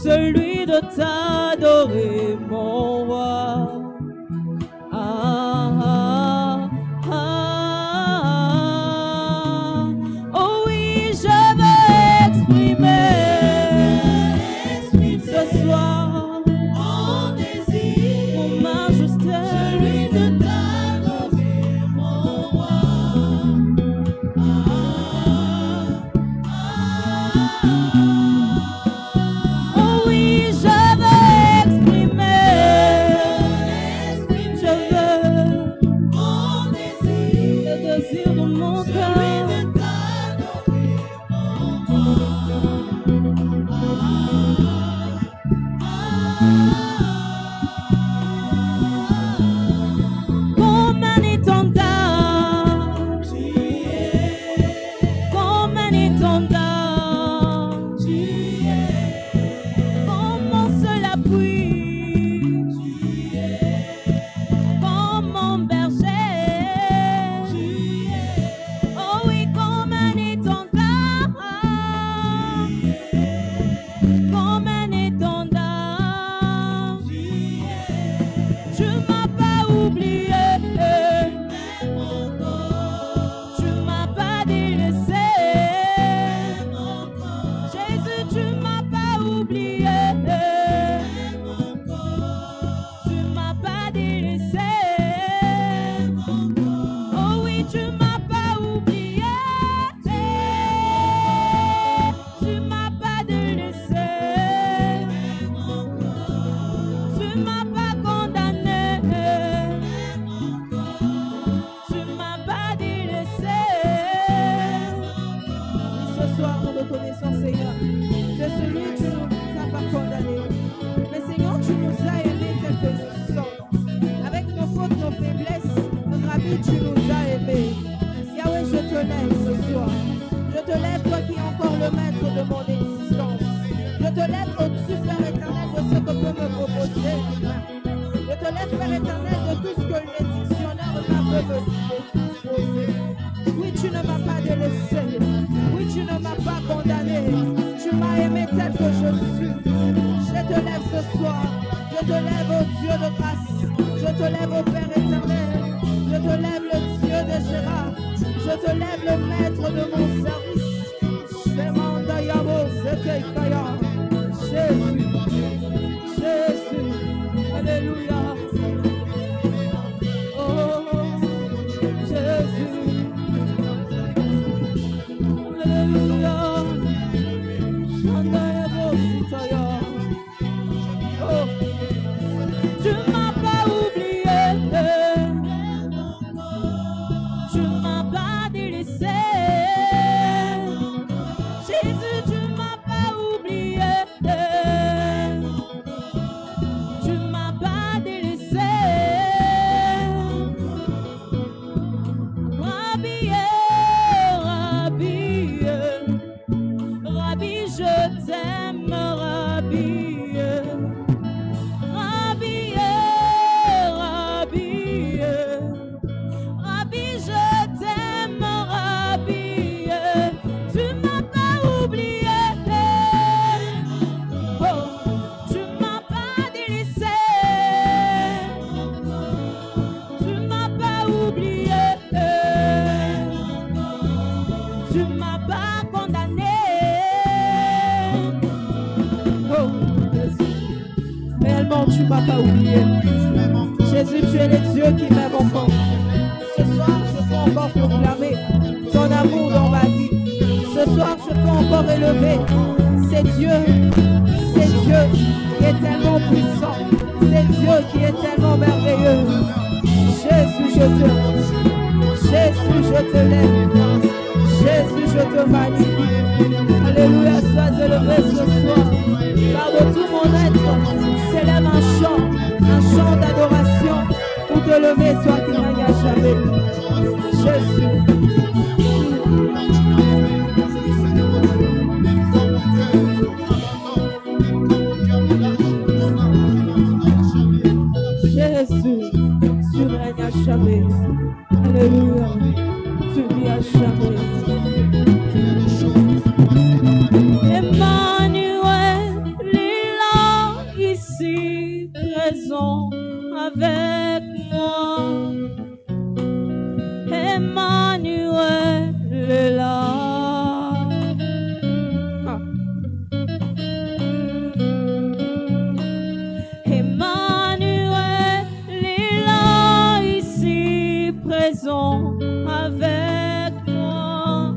celui de t'adorer, mon roi. Ah, ah, ah. Oh oui, je veux exprimer ce soir mon désir, mon majesté, celui de t'adorer, mon roi. Oh oui, je veux exprimer, je veux mon désir, le désir de mon cœur, celui de t'adorer, mon roi. Comme un étendard, tu es. Comme un étendard, tu es. Comme mon seul appui, tu es. Comme mon berger, tu es. Oh oui, comme un étendard, tu es. Comme un étendard, tu es. Tu m'as pas oublié, tu m'as pas délaissé, Jésus, tu m'as pas oublié, tu m'as pas délaissé. Oh oui, tu m'as pas oublié, tu m'as pas délaissé, tu m'as pas condamné, tu m'as pas délaissé. Ce soir, nous reconnaissons, Seigneur, que celui qui nous a pas condamné. Mais Seigneur, tu nous as aimés tel que nous sommes. Avec nos fautes, nos faiblesses, notre ami, tu nous as aimés. Yahweh, je te lève ce soir. Je te lève, toi qui es encore le maître de mon existence. Je te lève au-dessus, Père éternel, de ce que peut me proposer l'humain. Je te lève, Père éternel, de tout ce que le dictionnaire humain peut me proposer. Oui, tu ne m'as pas délaissé. Oui, tu ne m'as pas condamné. Tu m'as aimé tel que je suis. Je te lève ce soir. Je te lève, au Dieu de grâce. Je te lève, au Père éternel. Je te lève, le Dieu de Gérard. Je te lève, le maître de mon service. Shemanda Yabo, Zetekaya. Jésus, Jésus, Alléluia. Oh, Jésus, Alléluia. Shanda Yabo, Sitaya. Oh, tu m'as pas oublié, tu m'as pas délaissé, Jésus, tu m'as pas oublié, tu m'as pas délaissé. Rabbi, Rabbi, Rabbi, je t'aime, Rabbi. Rabbi, Rabbi, Rabbi, je t'aime, Rabbi. Tu m'as pas oublié, oh, tu m'as pas délaissé, tu m'as pas oublié, tu m'as pas condamné. Oh, Jésus. Réellement, tu m'as pas oublié. Jésus, tu es le Dieu qui m'aime encore. Ce soir, je peux encore proclamer ton amour dans ma vie. Ce soir, je peux encore élever. C'est Dieu qui est tellement puissant. C'est Dieu qui est tellement merveilleux. Jésus, je te lève. Jésus, je te lève. Jésus, je te magnifie. Alléluia, sois élevé ce soir. Car de tout mon être s'élève un chant d'adoration pour te lever, toi qui règnes à jamais. Jésus. Jésus, tu règnes à jamais. Alléluia, tu vis à jamais. Emmanuel, avec moi. Emmanuel est là. Emmanuel est là, ici présent avec moi.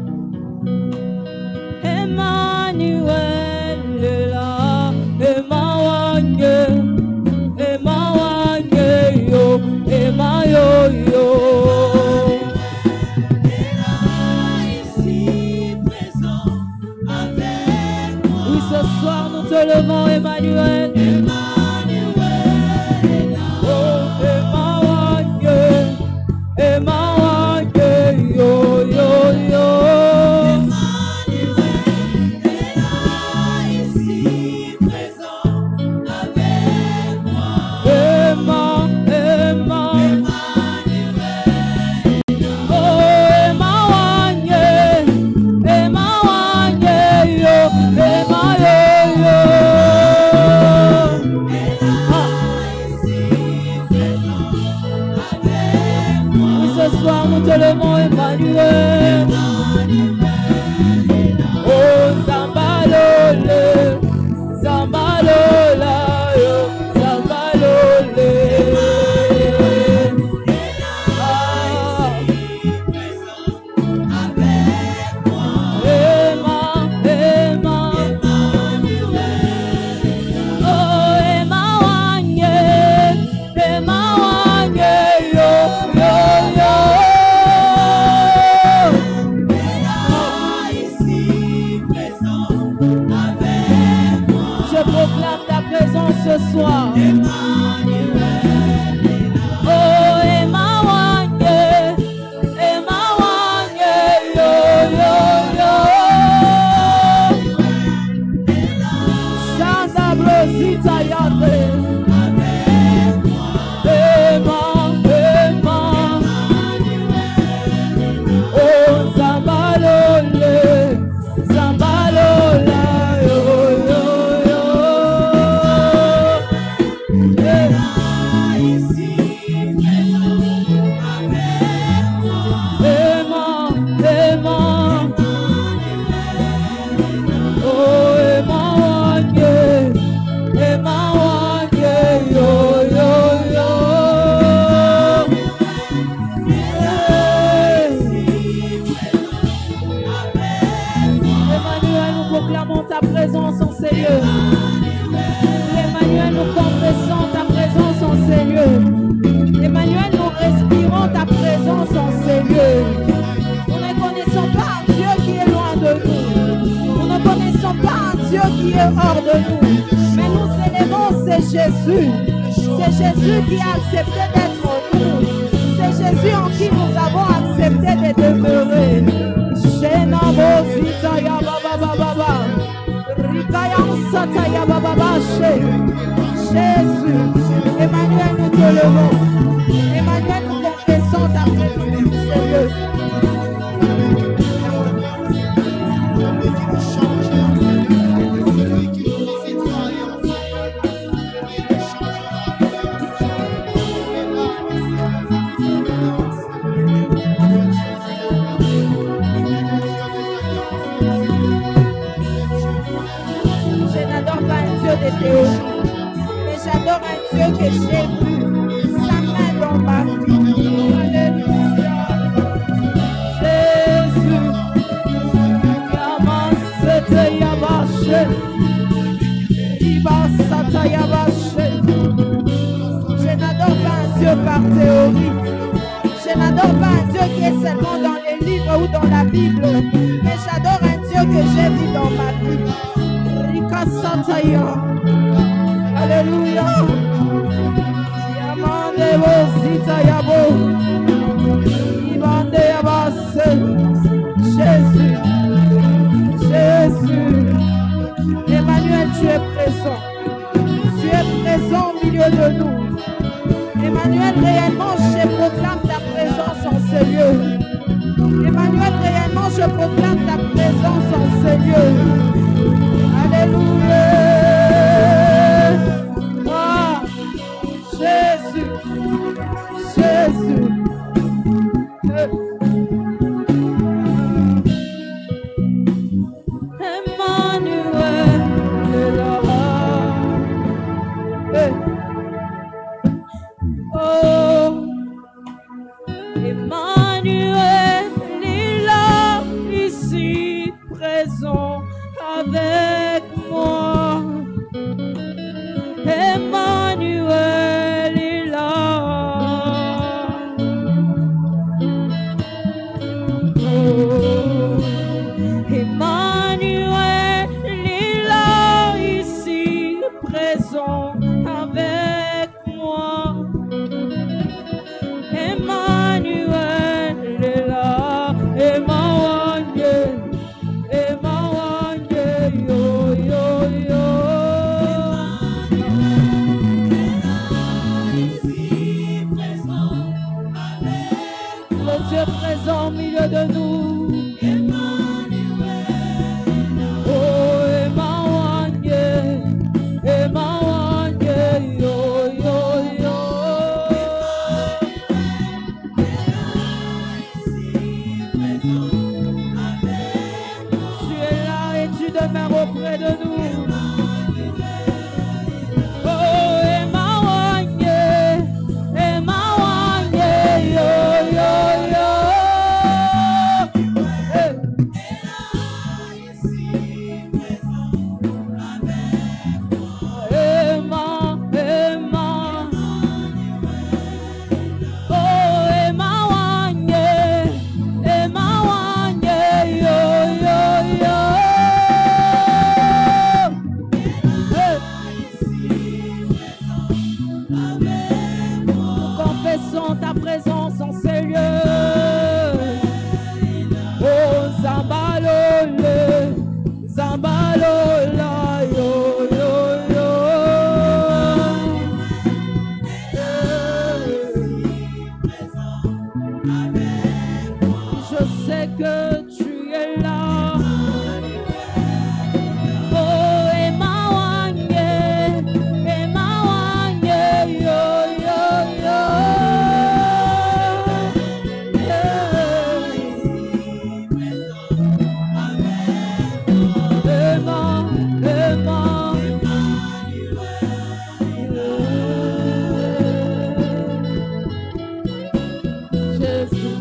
Emmanuel est là. Oui, ce soir nous te levons, Emmanuel. Nous te levons, Emmanuel. Oh, Zambalole, Zambalola, Zambalole. Ce soir, oh Emmanuel, Emmanuel, yo yo yo, Chanda Brosita Yande, oh Zambalole, Zambalola. Ta présence en ces lieux. Emmanuel, nous confessons ta présence en ces lieux. Emmanuel, nous respirons ta présence en ces lieux. Nous ne connaissons pas un Dieu qui est loin de nous. Nous ne connaissons pas un Dieu qui est hors de nous. Mais nous élevons, c'est Jésus. C'est Jésus qui a accepté d'être en nous. C'est Jésus en qui nous avons accepté de demeurer. Jésus, Emmanuel, nous te levons. Emmanuel, nous confessons ta présence, Seigneur. De théorie, mais j'adore un Dieu que j'ai vu, sa main dans ma vie. Alléluia. Jésus, Yamasete Yabache, Ibasata Yabache. Je n'adore pas un Dieu par théorie. Je n'adore pas un Dieu qui est seulement dans les livres ou dans la Bible, mais j'adore un Dieu que j'ai vu dans ma vie. Rikasataya. Alléluia. Yamande Bosita Yabo. Ibande Yabase. Jésus. Jésus. Emmanuel, tu es présent. Tu es présent au milieu de nous. Emmanuel, réellement, je proclame ta présence en ce lieu. Emmanuel, réellement, je proclame ta présence en ce lieu. Alléluia. Ah, Jésus. Emmanuel est là. Oh, Emmanuel est là, ici présent avec moi. Emmanuel est là, Emmanuel, Emmanuel, yo yo yo. Le Dieu présent au milieu de nous. Oh, Emmanuel, Emmanuel, yo yo yo. Tu es là et tu demeures auprès de nous. Oh, Emmanuel, Emmanuel, yo yo yo. Hey. Emma, Emma. Oh, Emmanuel, Emmanuel, yo yo yo. Hey. Nous confessons ta présence en ces lieux. Oh, Zambalole, Zambalola, yo yo yo. Je sais que tu es là. Oh, Emmanuel, Emmanuel, yo yo yo. Emma, Emma. Jésus.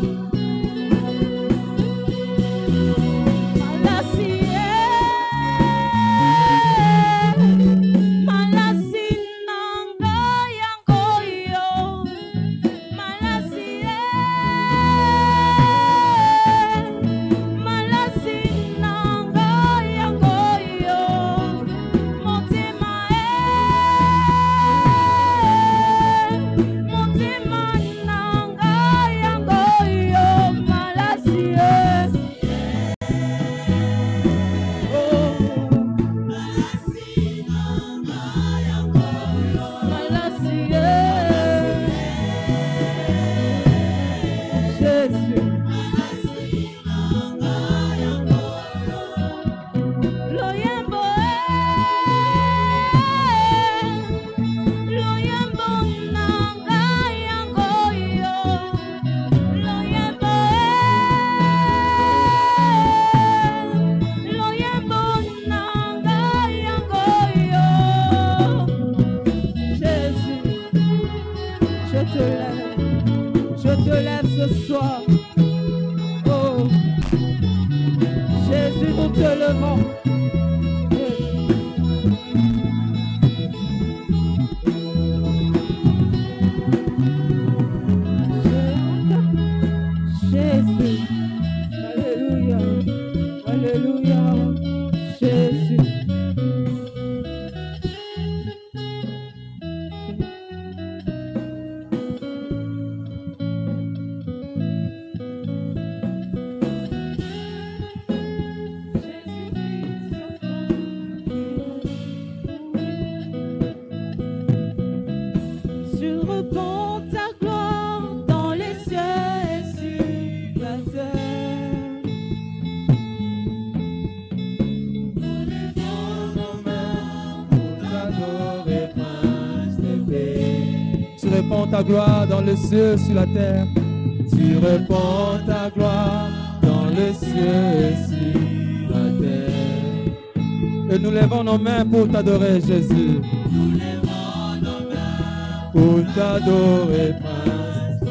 Je te lève ce soir. Oh, Jésus, nous te levons. Jésus, alléluia, alléluia, Jésus. Ta gloire dans les cieux, sur la terre. Tu répands ta gloire dans les cieux et sur la terre. Et nous levons nos mains pour t'adorer, Jésus. Nous levons nos mains pour t'adorer, Prince.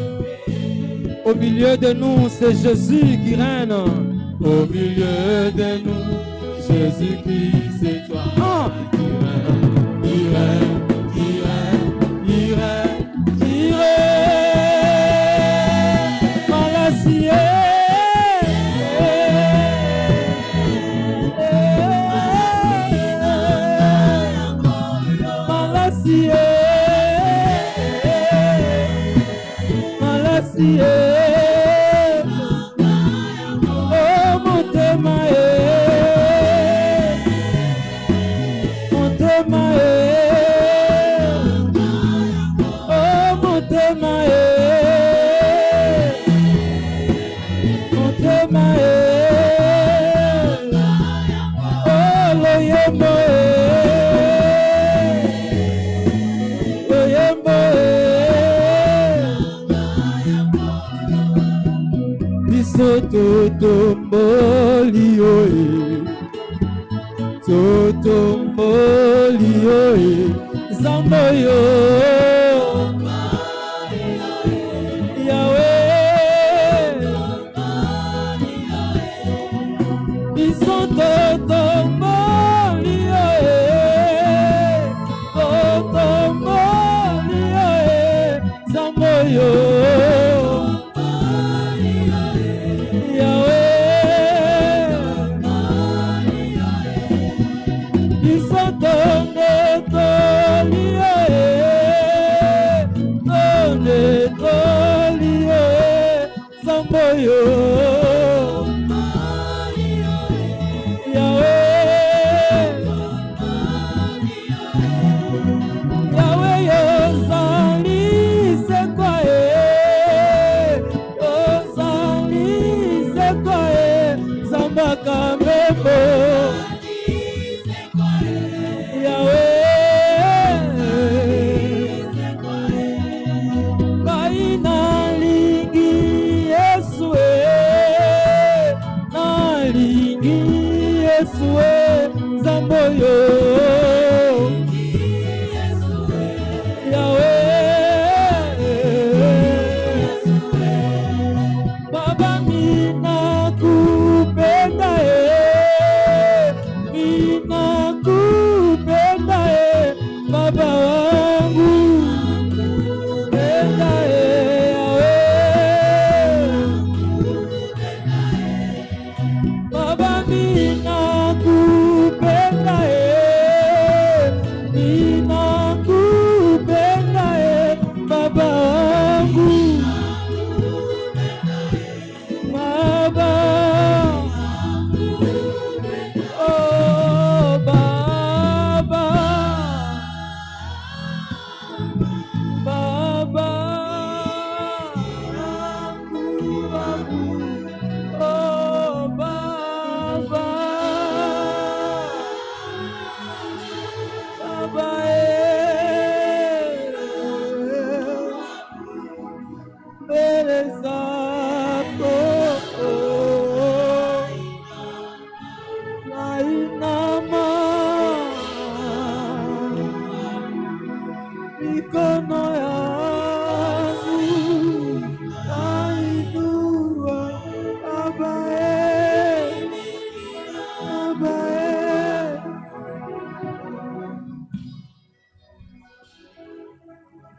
Au milieu de nous, c'est Jésus qui règne. Au milieu de nous, Jésus-Christ, c'est toi qui règne,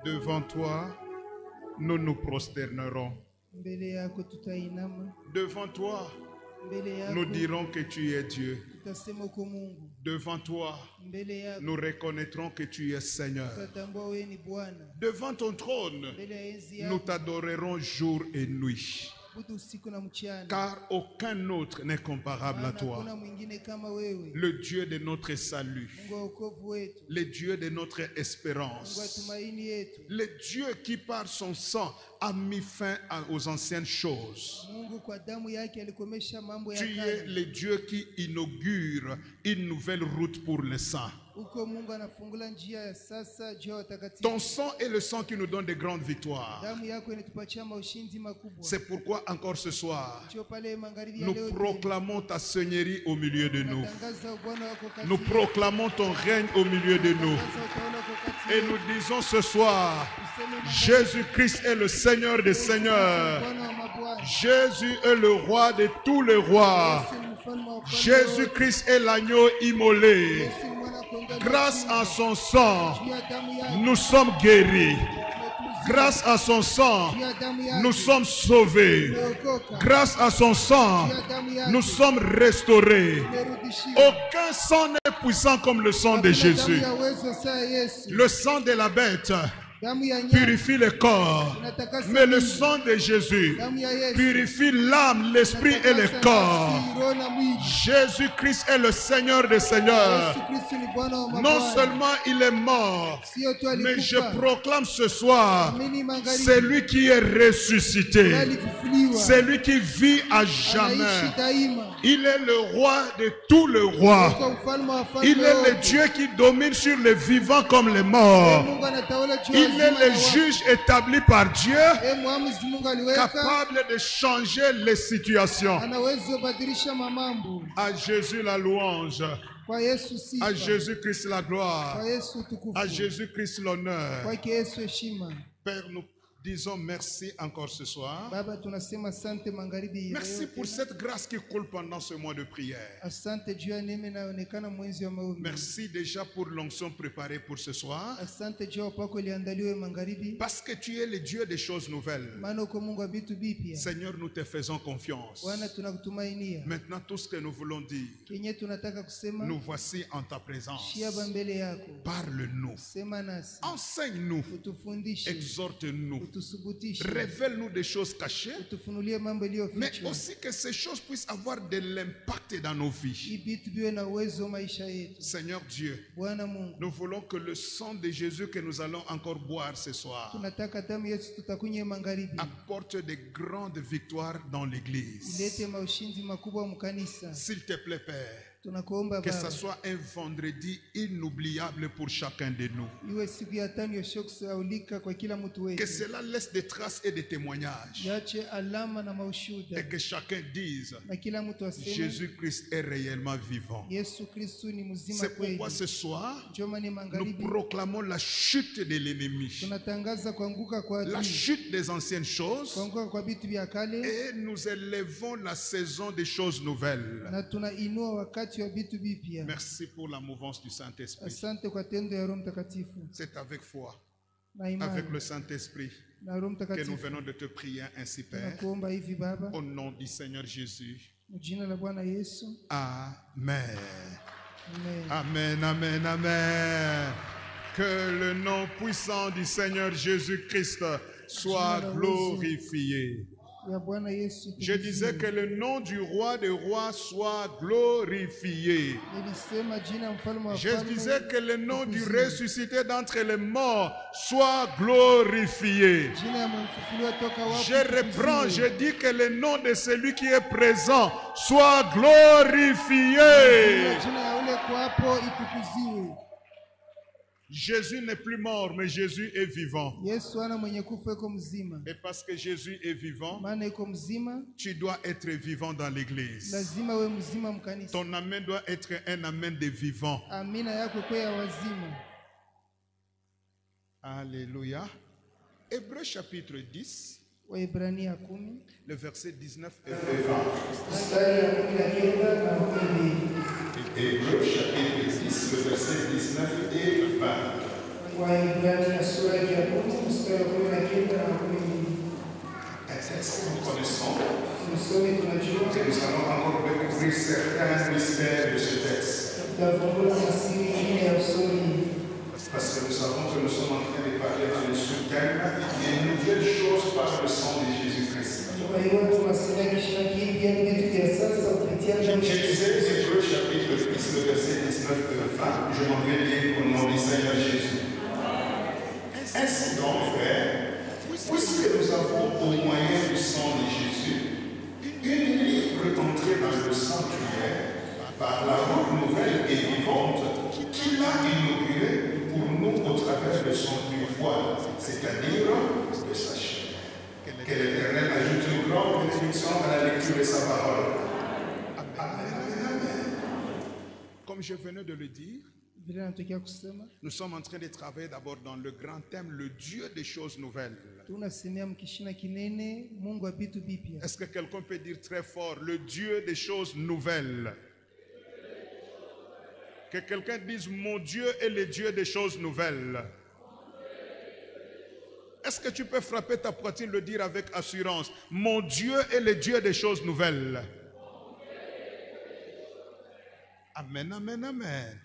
Devant toi, nous nous prosternerons. Devant toi, nous dirons que tu es Dieu. Devant toi, nous reconnaîtrons que tu es Seigneur. Devant ton trône, nous t'adorerons jour et nuit. Car aucun autre n'est comparable à toi. Le Dieu de notre salut, le Dieu de notre espérance, le Dieu qui par son sang a mis fin aux anciennes choses. Tu es le Dieu qui inaugure une nouvelle route pour les saints. Ton sang est le sang qui nous donne de grandes victoires. C'est pourquoi encore ce soir, nous proclamons ta seigneurie au milieu de nous. Nous proclamons ton règne au milieu de nous. Et nous disons ce soir, Jésus-Christ est le Seigneur des Seigneurs. Jésus est le roi de tous les rois. Jésus-Christ est l'agneau immolé. Grâce à son sang, nous sommes guéris. Grâce à son sang, nous sommes sauvés. Grâce à son sang, nous sommes restaurés. Aucun sang n'est puissant comme le sang de Jésus. Le sang de la bête purifie le corps, mais le sang de Jésus purifie l'âme, l'esprit et le corps. Jésus-Christ est le Seigneur des Seigneurs. Non seulement il est mort, mais je proclame ce soir, c'est lui qui est ressuscité, c'est lui qui vit à jamais. Il est le roi de tous les rois. Il est le Dieu qui domine sur les vivants comme les morts. Il est le juge établi par Dieu, capable de changer les situations. À Jésus la louange. À Jésus-Christ la gloire. À Jésus-Christ l'honneur. Père, nous disons merci encore ce soir. Merci pour cette grâce qui coule pendant ce mois de prière. Merci déjà pour l'onction préparée pour ce soir. Parce que tu es le Dieu des choses nouvelles. Seigneur, nous te faisons confiance. Maintenant, tout ce que nous voulons dire, nous voici en ta présence. Parle-nous. Enseigne-nous. Exhorte-nous. Révèle-nous des choses cachées, mais aussi que ces choses puissent avoir de l'impact dans nos vies. Seigneur Dieu, nous voulons que le sang de Jésus que nous allons encore boire ce soir apporte de grandes victoires dans l'église. S'il te plaît, Père, que ce soit un vendredi inoubliable pour chacun de nous. Que cela laisse des traces et des témoignages. Et que chacun dise, Jésus-Christ est réellement vivant. C'est pourquoi ce soir, nous proclamons la chute de l'ennemi, la chute des anciennes choses, et nous élevons la saison des choses nouvelles. Merci pour la mouvance du Saint-Esprit. C'est avec foi, avec le Saint-Esprit, que nous venons de te prier ainsi, Père. Au nom du Seigneur Jésus. Amen. Amen, amen, amen. Que le nom puissant du Seigneur Jésus-Christ soit glorifié. Je disais que le nom du roi des rois soit glorifié. Je disais que le nom du ressuscité d'entre les morts soit glorifié. Je reprends, je dis que le nom de celui qui est présent soit glorifié. Jésus n'est plus mort, mais Jésus est vivant. Et parce que Jésus est vivant, tu dois être vivant dans l'église. Ton amen doit être un amen de vivant. Alléluia. Hébreux chapitre 10, le verset 19 et 20. Hébreux chapitre 10, le verset 19 et 20. Nous connaissons que nous allons encore découvrir certains mystères de ce texte. Parce que nous savons que nous sommes en train de parler dans le sous-thème des nouvelles choses par le sang de Jésus-Christ. Je disais Hébreux chapitre 10, le verset 19 et 20. Je m'en vais lire au nom du Seigneur Jésus. Ainsi donc, frères, puisque nous avons au moyen du sang de Jésus une libre entrée dans le sanctuaire par la route nouvelle et vivante qu'il a inaugurée pour nous au travers de son voile, c'est-à-dire de sa chair. Que l'Éternel ajoute une grande bénédiction à la lecture de sa parole. Amen. Comme je venais de le dire, nous sommes en train de travailler d'abord dans le grand thème, le Dieu des choses nouvelles. Est-ce que quelqu'un peut dire très fort, le Dieu des choses nouvelles? Que quelqu'un dise, mon Dieu est le Dieu des choses nouvelles. Est-ce que tu peux frapper ta poitrine, le dire avec assurance? Mon Dieu est le Dieu des choses nouvelles. Amen, amen, amen.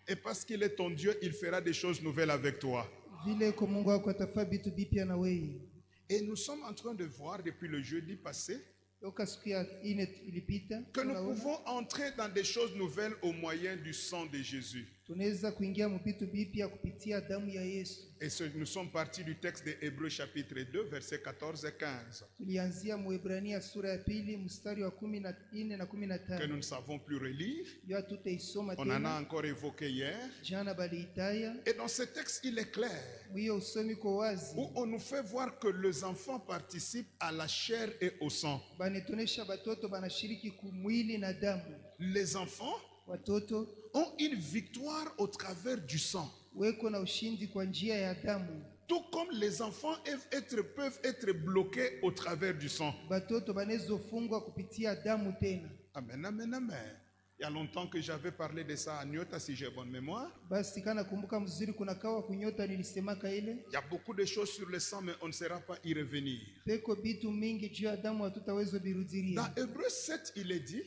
Et parce qu'il est ton Dieu, il fera des choses nouvelles avec toi. Et nous sommes en train de voir depuis le jeudi passé que nous pouvons entrer dans des choses nouvelles au moyen du sang de Jésus. Et nous sommes partis du texte de Hébreux chapitre 2, versets 14 et 15. Que nous ne savons plus relire. On en a encore évoqué hier. Et dans ce texte, il est clair. Où on nous fait voir que les enfants participent à la chair et au sang. Les enfants ont une victoire au travers du sang. Tout comme les enfants peuvent être bloqués au travers du sang. Amen, amen, amen. Il y a longtemps que j'avais parlé de ça à Nyota, si j'ai bonne mémoire. Il y a beaucoup de choses sur le sang, mais on ne saura pas y revenir. Dans Hébreux 7, il est dit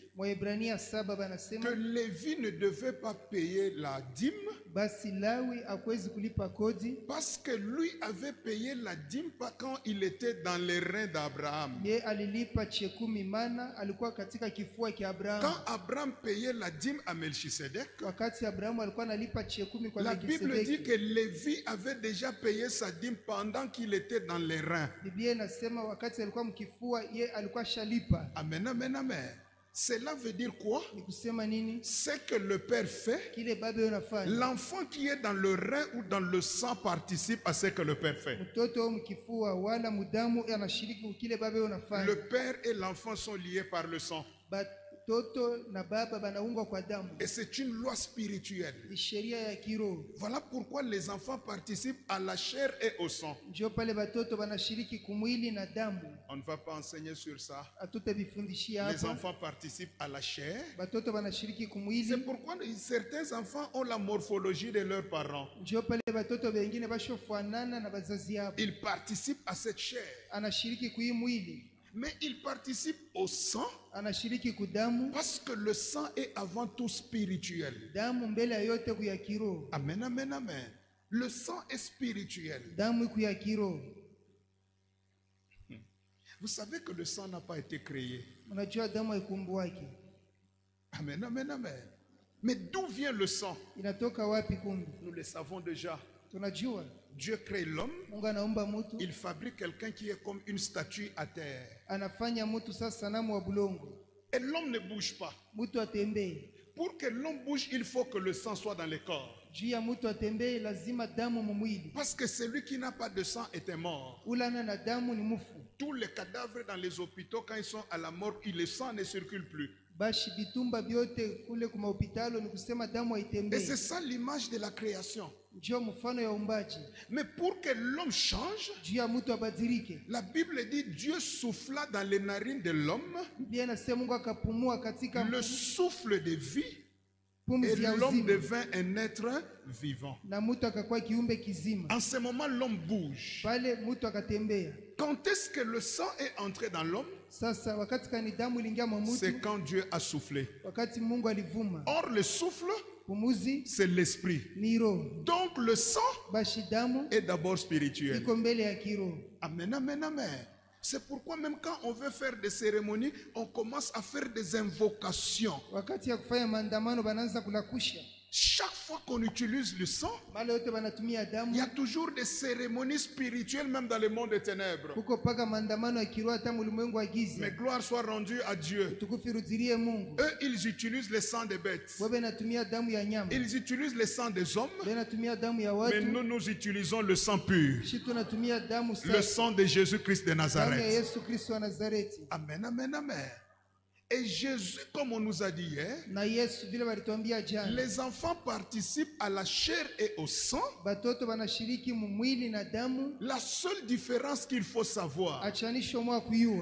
que Lévi ne devait pas payer la dîme parce que lui avait payé la dîme quand il était dans les reins d'Abraham. Quand Abraham payait la dîme à Melchisedec, la Bible dit que Lévi avait déjà payé sa dîme pendant qu'il était dans les reins. Amen, amen, amen. Cela veut dire quoi? C'est que le Père fait. L'enfant qui est dans le rein ou dans le sang participe à ce que le Père fait. Le Père et l'enfant sont liés par le sang. Et c'est une loi spirituelle. Voilà pourquoi les enfants participent à la chair et au sang. On ne va pas enseigner sur ça. Les enfants participent à la chair. C'est pourquoi certains enfants ont la morphologie de leurs parents. Ils participent à cette chair. Mais il participe au sang parce que le sang est avant tout spirituel. Amen, amen, amen. Le sang est spirituel. Vous savez que le sang n'a pas été créé. Amen, amen, amen. Mais d'où vient le sang? Nous le savons déjà. Dieu crée l'homme, il fabrique quelqu'un qui est comme une statue à terre. Et l'homme ne bouge pas. Pour que l'homme bouge, il faut que le sang soit dans le corps. Parce que celui qui n'a pas de sang était mort. Tous les cadavres dans les hôpitaux, quand ils sont à la mort, le sang ne circule plus. Et c'est ça l'image de la création. Mais pour que l'homme change, la Bible dit Dieu souffla dans les narines de l'homme le souffle de vie et l'homme devint un être vivant. En ce moment, l'homme bouge. Quand est-ce que le sang est entré dans l'homme? C'est quand Dieu a soufflé. Or, le souffle, c'est l'esprit. Donc le sang est d'abord spirituel. Amen, amen, amen. C'est pourquoi même quand on veut faire des cérémonies, on commence à faire des invocations. Chaque fois qu'on utilise le sang, il y a toujours des cérémonies spirituelles même dans le monde des ténèbres. Mais gloire soit rendue à Dieu. Eux, ils utilisent le sang des bêtes. Ils utilisent le sang des hommes. Mais nous utilisons le sang pur. Le sang de Jésus-Christ de Nazareth. Amen, amen, amen. Et Jésus, comme on nous a dit hier, les enfants participent à la chair et au sang. La seule différence qu'il faut savoir,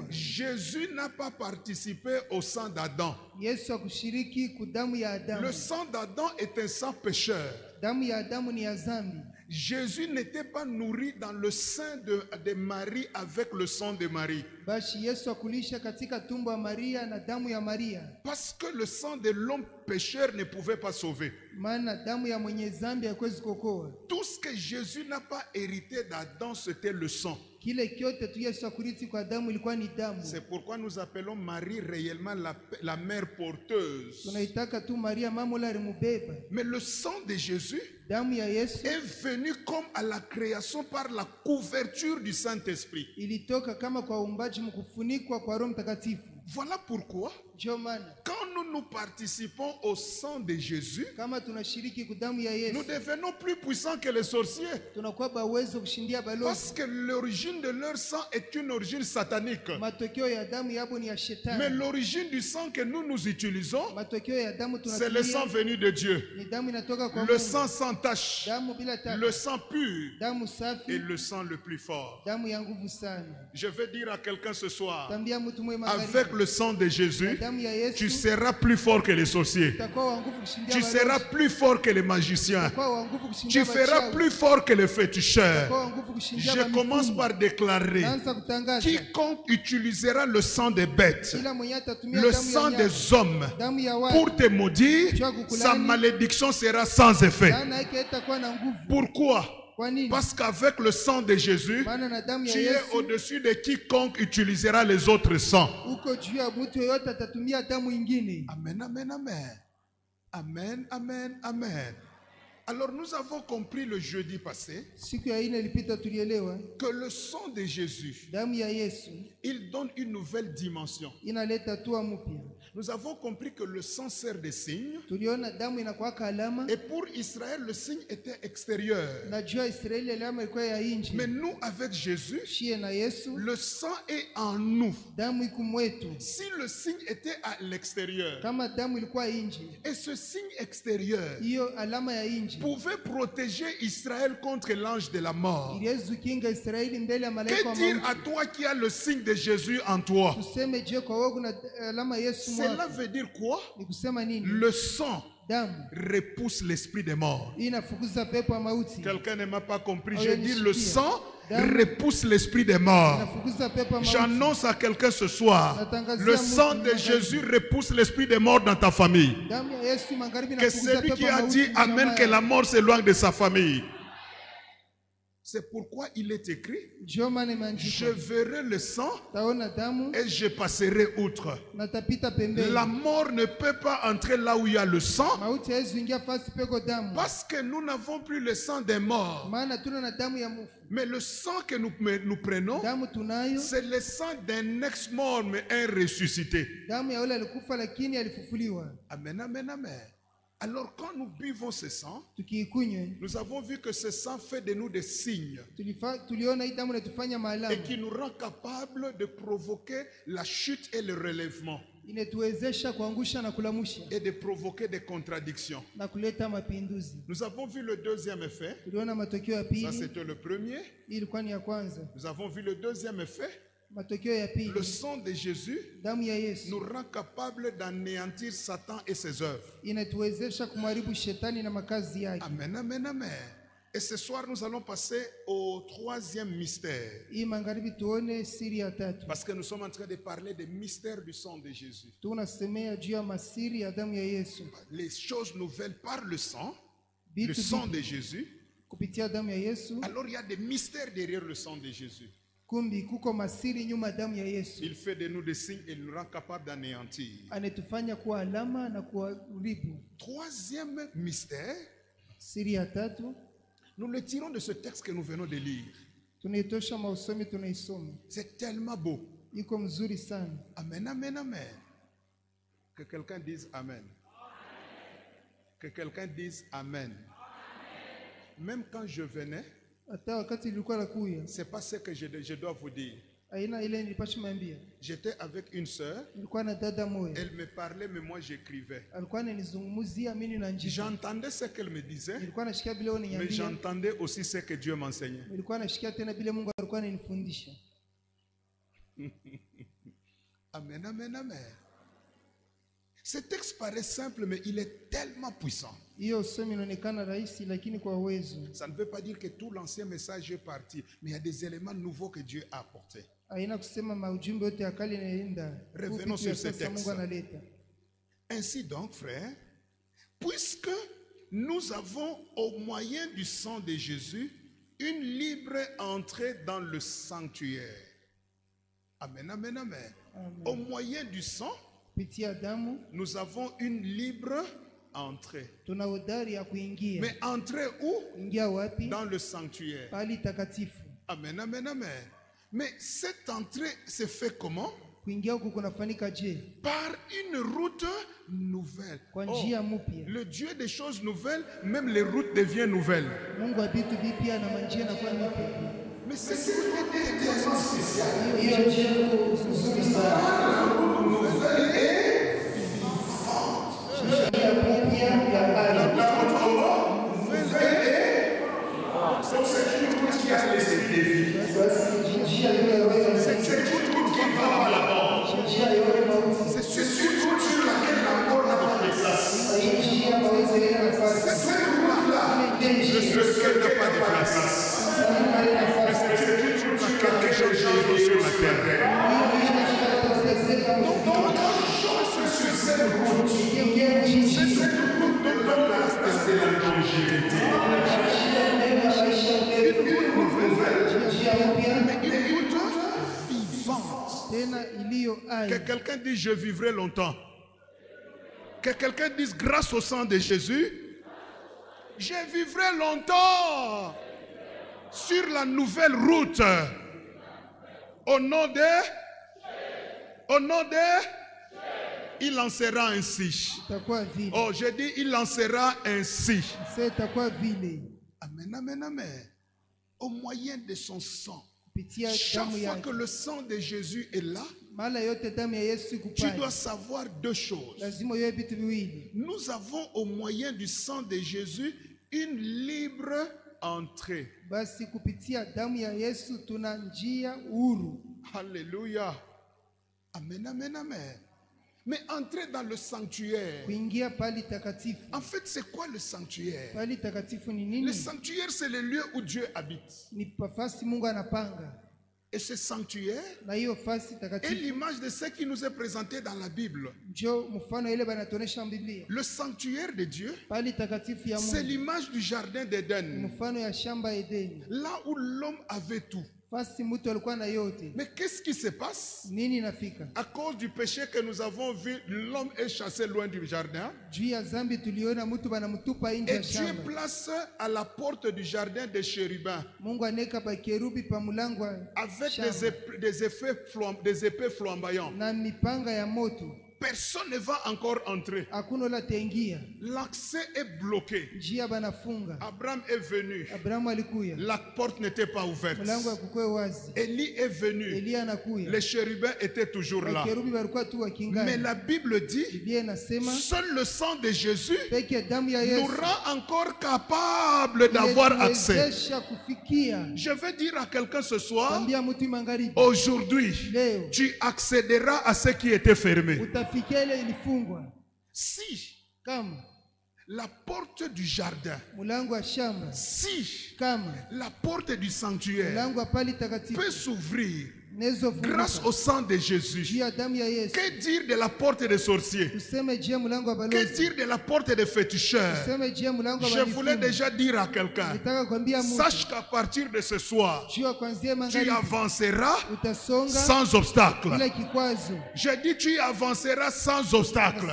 Jésus n'a pas participé au sang d'Adam. Le sang d'Adam est un sang pécheur. Jésus n'était pas nourri dans le sein de Marie avec le sang de Marie. Parce que le sang de l'homme pécheur ne pouvait pas sauver. Tout ce que Jésus n'a pas hérité d'Adam, c'était le sang. C'est pourquoi nous appelons Marie réellement la mère porteuse. Mais le sang de Jésus est venu comme à la création par la couverture du Saint-Esprit. Voilà pourquoi, quand nous participons au sang de Jésus, nous devenons plus puissants que les sorciers. Parce que l'origine de leur sang est une origine satanique. Mais l'origine du sang que nous utilisons, c'est le sang venu de Dieu. Le sang sans tache, le sang pur et le sang le plus fort. Je veux dire à quelqu'un ce soir, avec le sang de Jésus, tu seras plus fort que les sorciers. Tu seras plus fort que les magiciens. Tu feras plus fort que les féticheurs. Je commence par déclarer, quiconque utilisera le sang des bêtes, le sang des hommes pour te maudire, sa malédiction sera sans effet. Pourquoi? Parce qu'avec le sang de Jésus, tu es au-dessus de quiconque utilisera les autres sangs. Amen, amen, amen. Amen, amen, amen. Alors nous avons compris le jeudi passé que le sang de Jésus, il donne une nouvelle dimension. Nous avons compris que le sang sert de signe. Et pour Israël, le signe était extérieur. Mais nous, avec Jésus, le sang est en nous. Si le signe était à l'extérieur, et ce signe extérieur pouvait protéger Israël contre l'ange de la mort, que dire à toi qui as le signe de Jésus en toi? Cela veut dire quoi? Le sang repousse l'esprit des morts. Quelqu'un ne m'a pas compris. Je dis le sang repousse l'esprit des morts. J'annonce à quelqu'un ce soir, le sang de Jésus repousse l'esprit des morts dans ta famille. Que celui qui a dit Amen, que la mort s'éloigne de sa famille. C'est pourquoi il est écrit, je verrai le sang et je passerai outre. La mort ne peut pas entrer là où il y a le sang, parce que nous n'avons plus le sang des morts. Mais le sang que nous prenons, c'est le sang d'un ex-mort mais un ressuscité. Amen, amen, amen. Alors quand nous buvons ce sang, nous avons vu que ce sang fait de nous des signes et qui nous rend capables de provoquer la chute et le relèvement et de provoquer des contradictions. Nous avons vu le deuxième effet. Ça c'était le premier. Nous avons vu le deuxième effet. Le sang de Jésus nous rend capables d'anéantir Satan et ses œuvres. Amen, amen, amen. Et ce soir, nous allons passer au troisième mystère. Parce que nous sommes en train de parler des mystères du sang de Jésus. Les choses nouvelles par le sang de Jésus. Alors il y a des mystères derrière le sang de Jésus. Il fait de nous des signes et il nous rend capables d'anéantir. Troisième mystère, nous le tirons de ce texte que nous venons de lire. C'est tellement beau. Amen, amen, amen. Que quelqu'un dise Amen. Que quelqu'un dise Amen. Même quand je venais, c'est pas ce que je dois vous dire. J'étais avec une sœur. Elle me parlait, mais moi j'écrivais. J'entendais ce qu'elle me disait, mais j'entendais aussi ce que Dieu m'enseignait. Amen, amen, amen. Ce texte paraît simple, mais il est tellement puissant. Ça ne veut pas dire que tout l'ancien message est parti, mais il y a des éléments nouveaux que Dieu a apportés. Revenons sur ce texte. Ainsi donc, frères, puisque nous avons au moyen du sang de Jésus une libre entrée dans le sanctuaire. Amen, amen, amen. Au moyen du sang, nous avons une libre entrée. Mais entrer où? Dans le sanctuaire. Amen, amen, amen. Mais cette entrée se fait comment? Par une route nouvelle. Oh, le Dieu des choses nouvelles, même les routes deviennent nouvelles. Mais c'est tellement spécial. La route nouvelle est vivante. C'est une route qui a laissé des vies. C'est une route qui va par la mort. C'est une route sur laquelle la mort n'a pas de place. C'est cette route-là, le ciel n'a pas de place. C'est une route sur laquelle Jésus est sur la terre. Donc, notre chose sur cette route, c'est cette route de la place de la longévité. Une nouvelle, mais une route vivante. Que quelqu'un dise je vivrai longtemps. Que quelqu'un dise grâce au sang de Jésus, je vivrai longtemps sur la nouvelle route. Au nom de, il en sera ainsi. Oh, j'ai dit il en sera ainsi. Amen, amen, amen. Au moyen de son sang. Chaque fois que le sang de Jésus est là, tu dois savoir deux choses. Nous avons au moyen du sang de Jésus une libre entrée. Alléluia. Amen, amen, amen. Mais entrer dans le sanctuaire. En fait, c'est quoi le sanctuaire? Le sanctuaire, c'est le lieu où Dieu habite. Et ce sanctuaire est l'image de ce qui nous est présenté dans la Bible. Le sanctuaire de Dieu, c'est l'image du jardin d'Éden. Là où l'homme avait tout. Mais qu'est-ce qui se passe? À cause du péché que nous avons vu, l'homme est chassé loin du jardin. Et Dieu place à la porte du jardin des chérubins avec des épées flamboyantes. Personne ne va encore entrer. L'accès est bloqué. Abraham est venu. La porte n'était pas ouverte. Élie est venu. Les chérubins étaient toujours là. Mais la Bible dit, seul le sang de Jésus nous rend encore capables d'avoir accès. Je veux dire à quelqu'un ce soir, aujourd'hui, tu accéderas à ce qui était fermé. Si la porte du jardin, si la porte du sanctuaire peut s'ouvrir grâce au sang de Jésus, que dire de la porte des sorciers? Que dire de la porte des féticheurs? Je voulais déjà dire à quelqu'un, sache qu'à partir de ce soir, tu avanceras sans obstacle. Je dis tu avanceras sans obstacle.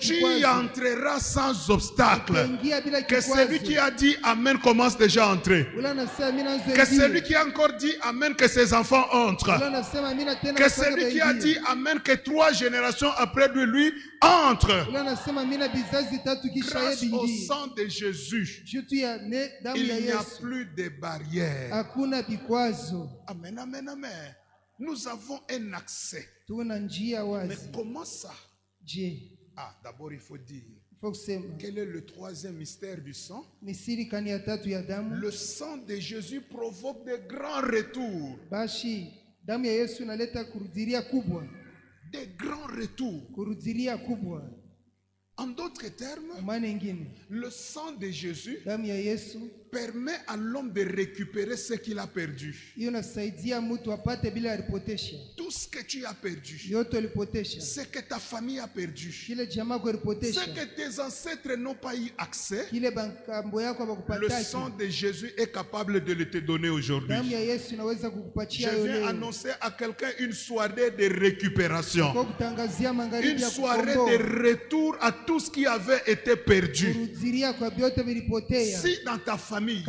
Tu y entreras sans obstacle. Que celui qui a dit Amen commence déjà à entrer. Que celui qui a encore dit Amen, que ses enfants entre. Que celui qui a dit Amen, que 3 générations après lui entre. Grâce au sang de Jésus, il n'y a plus de barrières. Amen, amen, amen. Nous avons un accès. Mais comment ça? D'abord il faut dire, quel est le 3e mystère du sang? Le sang de Jésus provoque de grands retours. des grands retours. En d'autres termes, le sang de Jésus permet à l'homme de récupérer ce qu'il a perdu. Tout ce que tu as perdu, ce que ta famille a perdu, ce que tes ancêtres n'ont pas eu accès, le sang de Jésus est capable de le te donner aujourd'hui. Je viens annoncer à quelqu'un une soirée de récupération, une soirée de retour à tout ce qui avait été perdu. Si dans ta famille,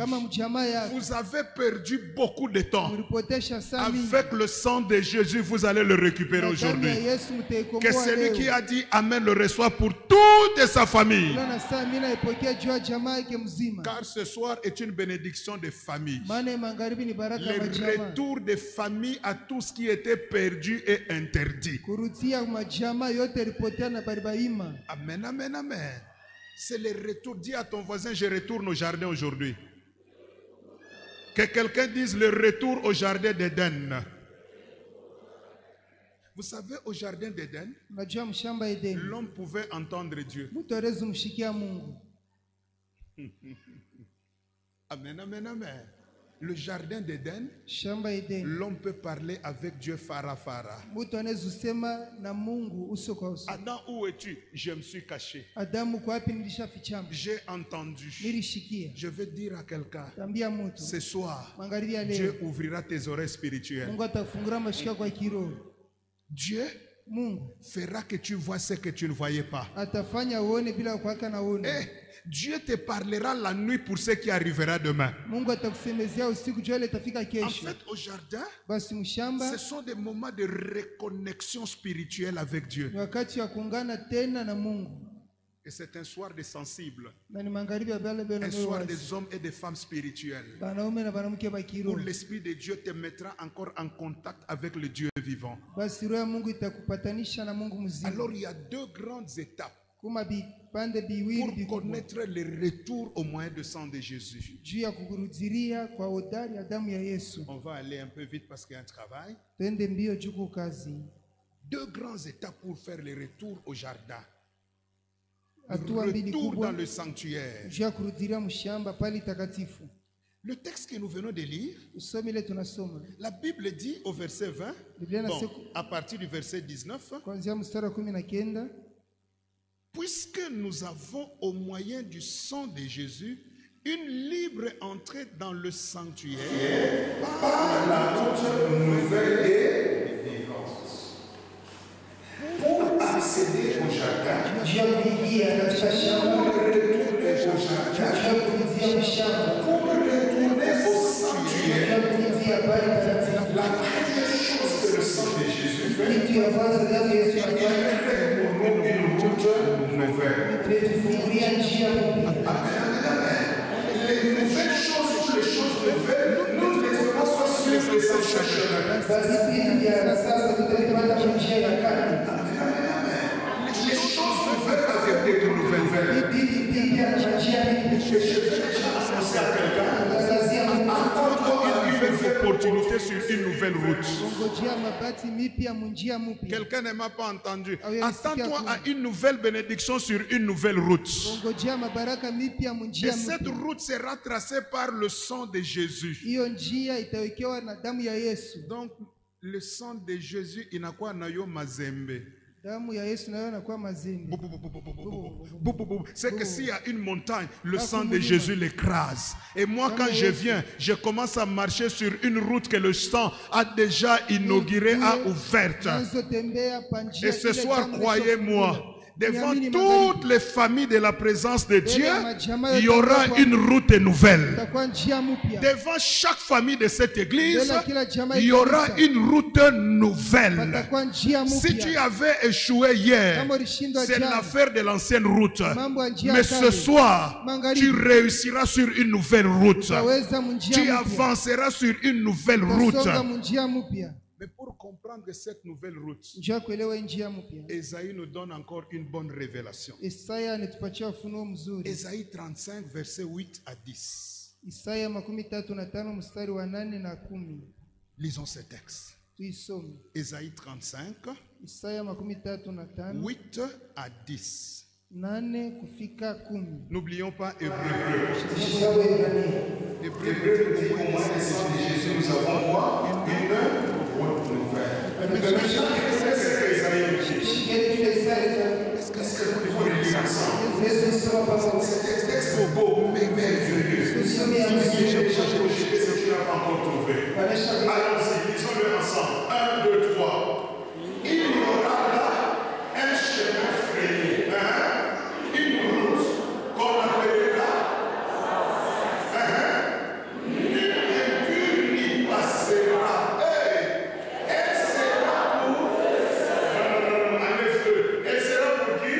vous avez perdu beaucoup de temps, avec le sang de Jésus, vous allez le récupérer aujourd'hui. Que celui qui a dit Amen le reçoit pour toute sa famille. Car ce soir est une bénédiction de famille. Le retour des familles à tout ce qui était perdu et interdit. Amen, amen, amen. C'est le retour. Dis à ton voisin, je retourne au jardin aujourd'hui. Que quelqu'un dise le retour au jardin d'Éden. Vous savez, au jardin d'Éden, l'homme pouvait entendre Dieu. Amen, amen, amen. Le jardin d'Éden, l'homme peut parler avec Dieu fara. Adam, où es-tu? Je me suis caché. J'ai entendu. Je veux dire à quelqu'un, ce soir, Dieu ouvrira tes oreilles spirituelles. Dieu fera que tu vois ce que tu ne voyais pas. Et Dieu te parlera la nuit pour ce qui arrivera demain. En fait, au jardin, ce sont des moments de reconnexion spirituelle avec Dieu. Et c'est un soir des sensibles, un soir des hommes et des femmes spirituels, où l'Esprit de Dieu te mettra encore en contact avec le Dieu vivant. Alors il y a deux grandes étapes pour connaître le retour au moyen du sang de Jésus. On va aller un peu vite parce qu'il y a un travail. Deux grandes étapes pour faire le retour au jardin. Retour dans le sanctuaire. Le texte que nous venons de lire, la Bible dit au verset 20, bon, à partir du verset 19, puisque nous avons au moyen du sang de Jésus une libre entrée dans le sanctuaire par la notre nouvelle et vivante. Pour accéder au jardin, pour retourner au sanctuaire, la première chose que le sang de Jésus fait, il crée pour nous une route nouvelle. Les nouvelles choses ou les choses nouvelles, nous les avons soit sur les sanctuaires. Les choses nouvelles avec des nouvelles veines. Une opportunité sur une nouvelle route. Quelqu'un ne m'a pas entendu. Attends-toi à une nouvelle bénédiction sur une nouvelle route. Et cette route sera tracée par le sang de Jésus. Donc, le sang de Jésus, il n'a quoi nayo mazembe. C'est que s'il y a une montagne, le sang de Jésus l'écrase. Et moi, quand je viens, je commence à marcher sur une route que le sang a déjà inaugurée, a ouverte. Et ce soir, croyez-moi, devant toutes les familles de la présence de Dieu, il y aura une route nouvelle. Devant chaque famille de cette église, il y aura une route nouvelle. Si tu avais échoué hier, c'est l'affaire de l'ancienne route. Mais ce soir, tu réussiras sur une nouvelle route. Tu avanceras sur une nouvelle route. Mais pour comprendre cette nouvelle route, Ésaïe nous donne encore une bonne révélation. Ésaïe 35, versets 8 à 10. Lisons ce texte. Ésaïe 35, 8 à 10. N'oublions pas Hébreu. Hébreu dit au moins de Jésus, nous avons quoi? Une bonne nouvelle. Est-ce que vous pouvez lire ensemble? C'est texte beau, mais merveilleux. Si tu n'as pas encore trouvé. Allons-y, lisons-le ensemble. 1, 2, 3. Il y aura là un chemin frayé, une route qu'on appellera, nul impur y passera. Elle sera pour... Non, enlève-le. Elle sera pour qui?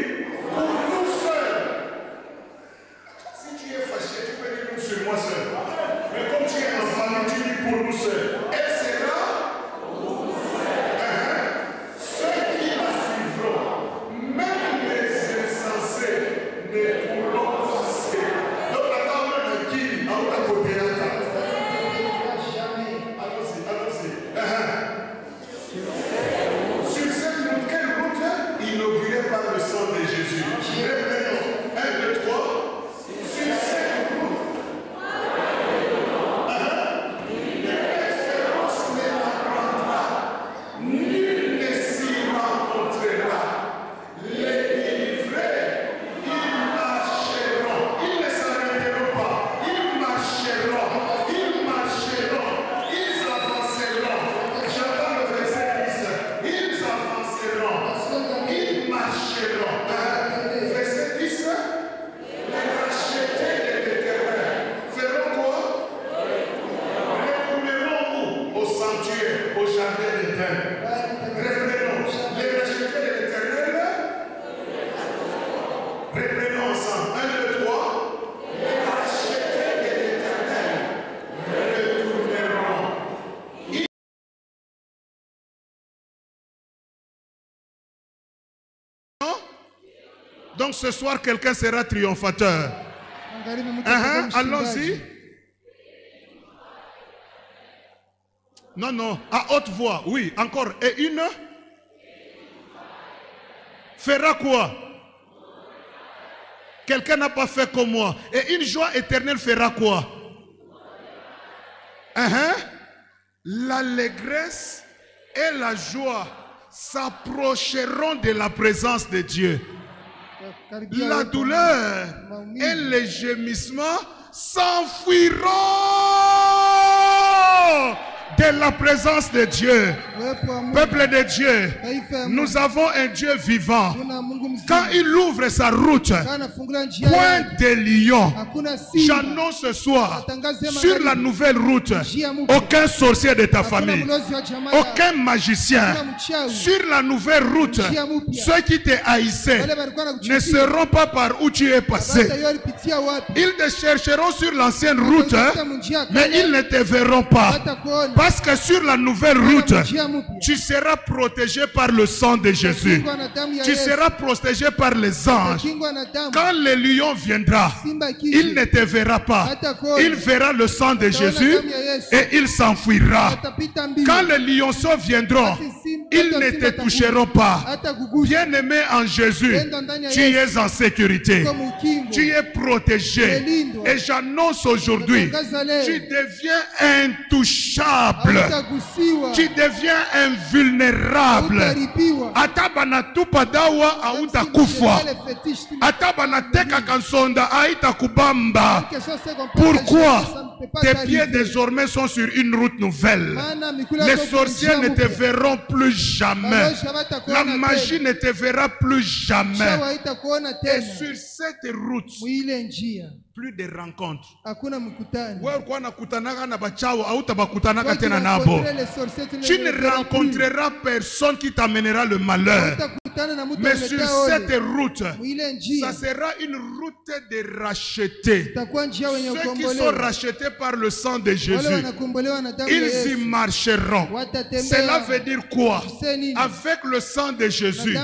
Pour nous seuls. Si tu es fâché, tu peux dire nous sur moi seul. Mais comme tu es en famille, tu dis pour nous seuls. Elle sera pour nous seuls. Ceux qui la suivront, même les insensés, ne pourront passer. Donc attends, même qui à côté de ta. Allons-y. Sur cette route, quelle route inaugurée par le sang de Jésus? Reprenons. 1, 2, 3. Sur cette route. L'espérance ne l'apprendra. Nul ne s'y rencontrera. Les délivrés, ils marcheront. Ils ne s'arrêteront pas. Ils marcheront. Ils avanceront. J'entends le verset 10. Ils avanceront. Ils marcheront. Verset 10. Les rachetés de l'Éternel feront quoi? Retourneront où? Au sanctuaire, au jardin d'Éden. Reprenons. Les rachetés de l'Éternel. Reprenons ensemble. 1, 2, 3. Les rachetés de l'Éternel retourneront. Donc ce soir, quelqu'un sera triomphateur. Allons-y. Non, à haute voix, oui, encore. Et une fera quoi? Quelqu'un n'a pas fait comme moi. Et une joie éternelle fera quoi? L'allégresse et la joie s'approcheront de la présence de Dieu. La douleur et les gémissements s'enfuiront de la présence de Dieu. Peuple de Dieu, nous avons un Dieu vivant. Quand il ouvre sa route, point de lion. J'annonce ce soir, sur la nouvelle route, aucun sorcier de ta famille, aucun magicien. Sur la nouvelle route, ceux qui te haïssaient ne seront pas par où tu es passé. Ils te chercheront sur l'ancienne route, mais ils ne te verront pas. Parce que sur la nouvelle route, tu seras protégé par le sang de Jésus. Tu seras protégé par les anges. Quand le lion viendra, il ne te verra pas. Il verra le sang de Jésus et il s'enfuira. Quand les lionceaux viendront, ils ne te toucheront pas. Bien-aimé en Jésus, tu es en sécurité. Tu es protégé. Et j'annonce aujourd'hui, tu deviens intouchable. Tu deviens invulnérable. Atabana tupadawa auta kufa. Atabana teka kansonda aita kubamba. Pourquoi tes pieds désormais sont sur une route nouvelle? Les sorciers ne te verront plus jamais. La magie ne te verra plus jamais. Et sur cette route, plus de rencontres. Tu ne rencontreras personne qui t'amènera le malheur. Mais sur cette route, ça sera une route de rachetés. Ceux qui sont rachetés par le sang de Jésus, ils y marcheront. Cela veut dire quoi? Avec le sang de Jésus,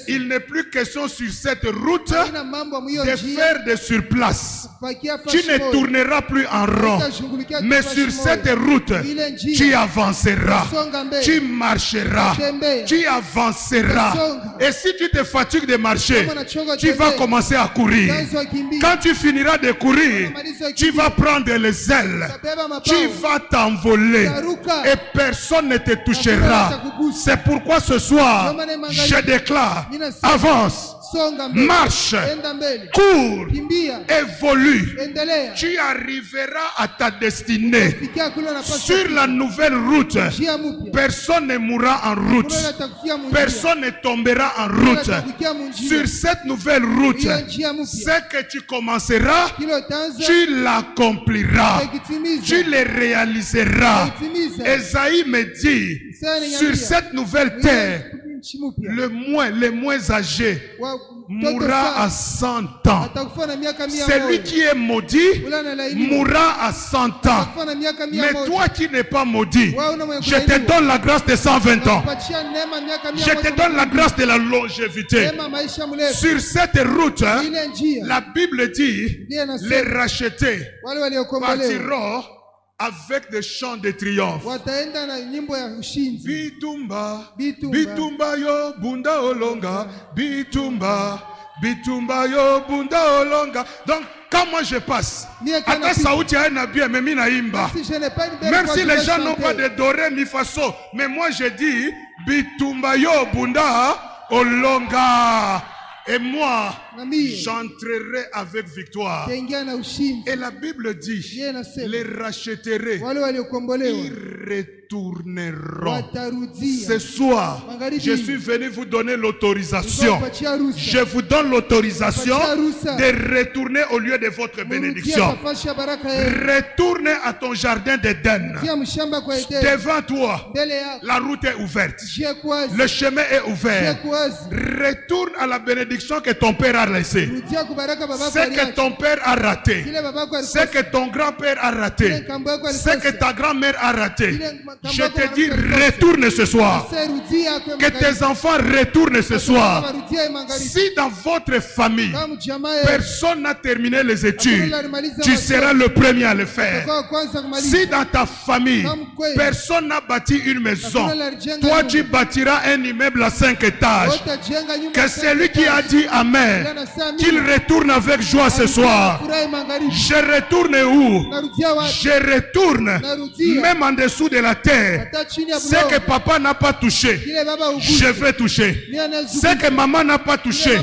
il n'est plus question sur cette route de faire des surplaces. Tu ne tourneras plus en rond. Mais sur cette route, tu avanceras. Tu marcheras. Tu avanceras. Et si tu te fatigues de marcher, tu vas commencer à courir. Quand tu finiras de courir, tu vas prendre les ailes. Tu vas t'envoler. Et personne ne te touchera. C'est pourquoi ce soir, je déclare, avance, marche, cours, évolue. Tu arriveras à ta destinée. Sur la nouvelle route, personne ne mourra en route. Personne ne tombera en route. Sur cette nouvelle route, ce que tu commenceras, tu l'accompliras. Tu le réaliseras. Esaïe me dit, sur cette nouvelle terre, le moins âgé mourra à 100 ans. Celui qui est maudit mourra à 100 ans. Mais toi qui n'es pas maudit, je te donne la grâce de 120 ans. Je te donne la grâce de la longévité. Sur cette route, la Bible dit, les rachetés partiront avec des chants de triomphe. Bitumba, bitumba yo bunda olonga, bitumba, bitumba yo bunda olonga. Donc quand moi je passe, même si les gens n'ont pas de doré mi faso, mais moi je dis bitumba yo bunda olonga. Et moi, j'entrerai avec victoire. Et la Bible dit, les rachèterai, ils retourneront. Ce soir, je suis venu vous donner l'autorisation. Je vous donne l'autorisation de retourner au lieu de votre bénédiction. Retourne à ton jardin d'Éden. Devant toi, la route est ouverte. Le chemin est ouvert. Retourne à la bénédiction que ton père a laissé. Ce que ton père a raté. Ce que ton grand-père a raté. Ce que ta grand-mère a raté. Je te dis, retourne ce soir. Que tes enfants retournent ce soir. Si dans votre famille, personne n'a terminé les études, tu seras le premier à le faire. Si dans ta famille, personne n'a bâti une maison, toi tu bâtiras un immeuble à 5 étages. Que celui qui a dit Amen, qu'il retourne avec joie ce soir. Je retourne où? Je retourne même en dessous de la terre. Ce que papa n'a pas touché, je vais toucher. Ce que maman n'a pas touché,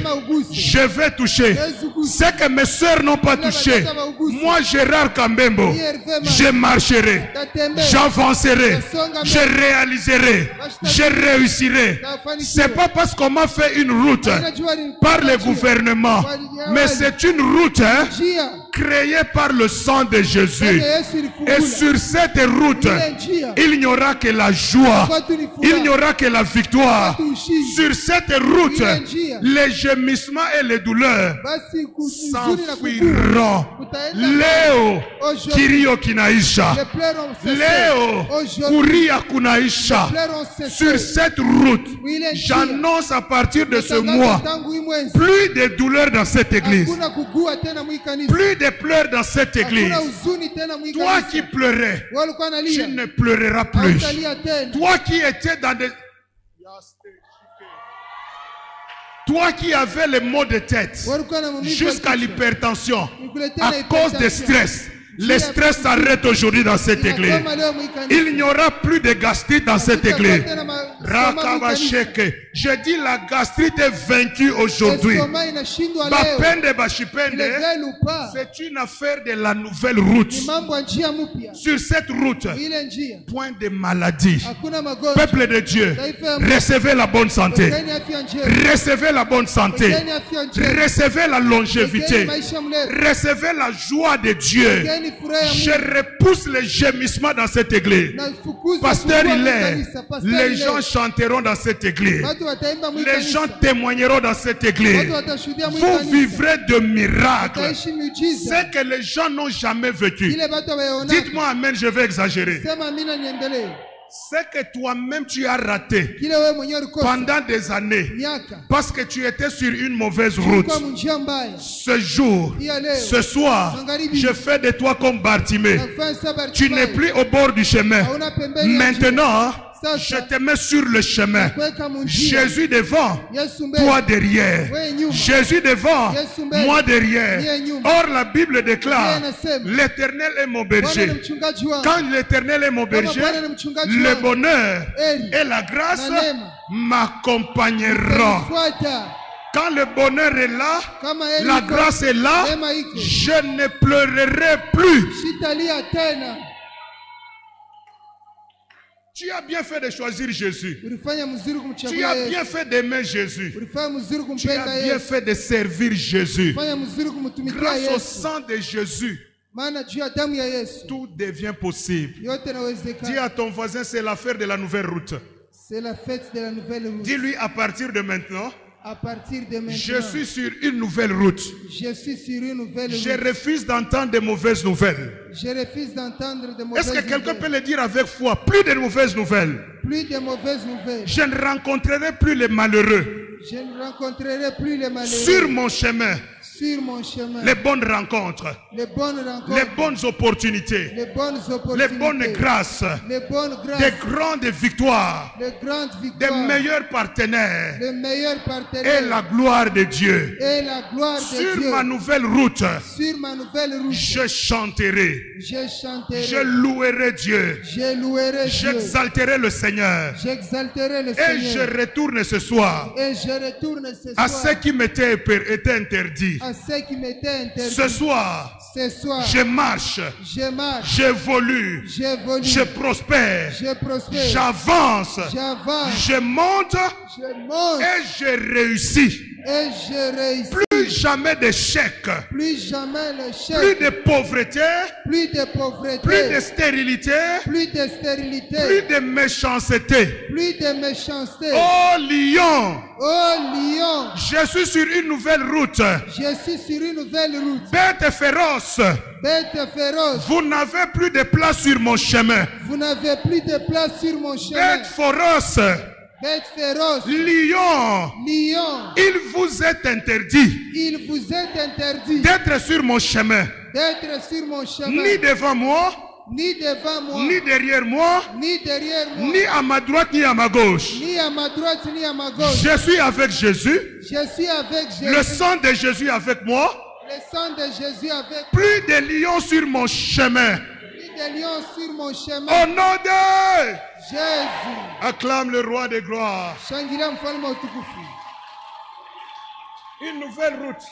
je vais toucher. Ce que mes soeurs n'ont pas touché, moi Gérard Kambembo, je marcherai, j'avancerai, je réaliserai, je réussirai. C'est pas parce qu'on m'a fait une route par le gouvernement, mais c'est une route créée par le sang de Jésus. Et sur cette route, il n'y aura que la joie, il n'y aura que la victoire. Sur cette route, les gémissements et les douleurs s'enfuiront. Léo Kirio Kinaisha, Léo Kuria Kunaisha. Sur cette route, j'annonce à partir de ce mois, plus de douleurs dans cette église, plus de pleurs dans cette église. Toi qui pleurais, tu ne pleureras plus. Toi qui étais dans des... Toi qui avais les maux de tête jusqu'à l'hypertension à cause des stress. Le stress s'arrête aujourd'hui dans cette église. Il n'y aura plus de gastrite dans cette église. Je dis la gastrite est vaincue aujourd'hui. C'est une affaire de la nouvelle route. Sur cette route, point de maladie. Peuple de Dieu, recevez la bonne santé. Recevez la bonne santé. Recevez la longévité. Recevez la joie de Dieu. Je repousse les gémissements dans cette église. Pasteur, il est. Les gens chanteront dans cette église. Les gens témoigneront dans cette église. Vous vivrez de miracles. C'est que les gens n'ont jamais vécu. Dites-moi Amen, je vais exagérer. c'est que toi-même tu as raté pendant des années parce que tu étais sur une mauvaise route. Ce jour, ce soir, je fais de toi comme Bartimée. Tu n'es plus au bord du chemin. Maintenant, je te mets sur le chemin. Jésus devant, toi derrière. Jésus devant, moi derrière. Or, la Bible déclare, l'Éternel est mon berger. Quand l'Éternel est mon berger, le bonheur et la grâce m'accompagneront. Quand le bonheur est là, la grâce est là, je ne pleurerai plus. Tu as bien fait de choisir Jésus. Tu as bien fait d'aimer Jésus. Tu as bien fait de servir Jésus. Grâce au sang de Jésus, tout devient possible. Dis à ton voisin, c'est l'affaire de la nouvelle route. C'est la fête de la nouvelle route. Dis-lui à partir de maintenant, à partir de maintenant, je suis sur une nouvelle route. Je suis sur une nouvelle route. Je refuse d'entendre de mauvaises nouvelles. Je refuse d'entendre de mauvaises nouvelles. Est-ce que quelqu'un peut le dire avec foi? Plus de mauvaises nouvelles. Plus de mauvaises nouvelles. Je ne rencontrerai plus les malheureux. Je ne rencontrerai plus les malheureux. Sur mon chemin. Sur mon chemin. Les bonnes rencontres. Les bonnes rencontres. Les bonnes opportunités. Les bonnes opportunités. Les bonnes grâces. Les bonnes grâces. Des grandes victoires. Les grandes victoires. Des meilleurs partenaires. Les meilleurs partenaires. Et la gloire de Dieu. Et la gloire de Dieu. Sur ma nouvelle route. Sur ma nouvelle route. Je chanterai. Je chanterai. Je louerai Dieu. Je louerai Dieu. J'exalterai le Seigneur. J'exalterai le Seigneur. Et je retourne ce soir. Et je retourne ce soir. À ce qui m'était interdit. À ce qui m'était interdit. Ce soir. Ce soir. Je marche. Je marche. J'évolue. J'évolue. Je prospère. Je prospère. J'avance. J'avance. Je monte. Je monte. Et je réussis. Et je réussis. Plus jamais d'échec. Plus jamais l'échec. Plus de pauvreté. Plus de pauvreté. Plus de stérilité. Plus de stérilité. Plus de méchanceté. Plus de méchanceté. Oh lion. Oh lion. Je suis sur une nouvelle route. Je suis sur une nouvelle route. Bête féroce. Bête féroce. Vous n'avez plus de place sur mon chemin. Vous n'avez plus de place sur mon chemin. Bête féroce. Bête féroce. Lion. Lion. Il vous est interdit. Il vous est interdit. D'être sur mon chemin. D'être sur mon chemin. Ni devant moi. Ni devant moi. Ni derrière moi. Ni derrière moi. Ni à ma droite ni à ma gauche. Ni à ma droite ni à ma gauche. Je suis avec Jésus. Je suis avec Jésus. Le sang de Jésus avec moi. Le sang de Jésus avec moi. Plus de lions sur mon chemin. Plus de lions sur mon chemin. Au nom de Jésus. Acclame le roi de gloire. Shangilia mfalme wa utukufu. Une nouvelle route.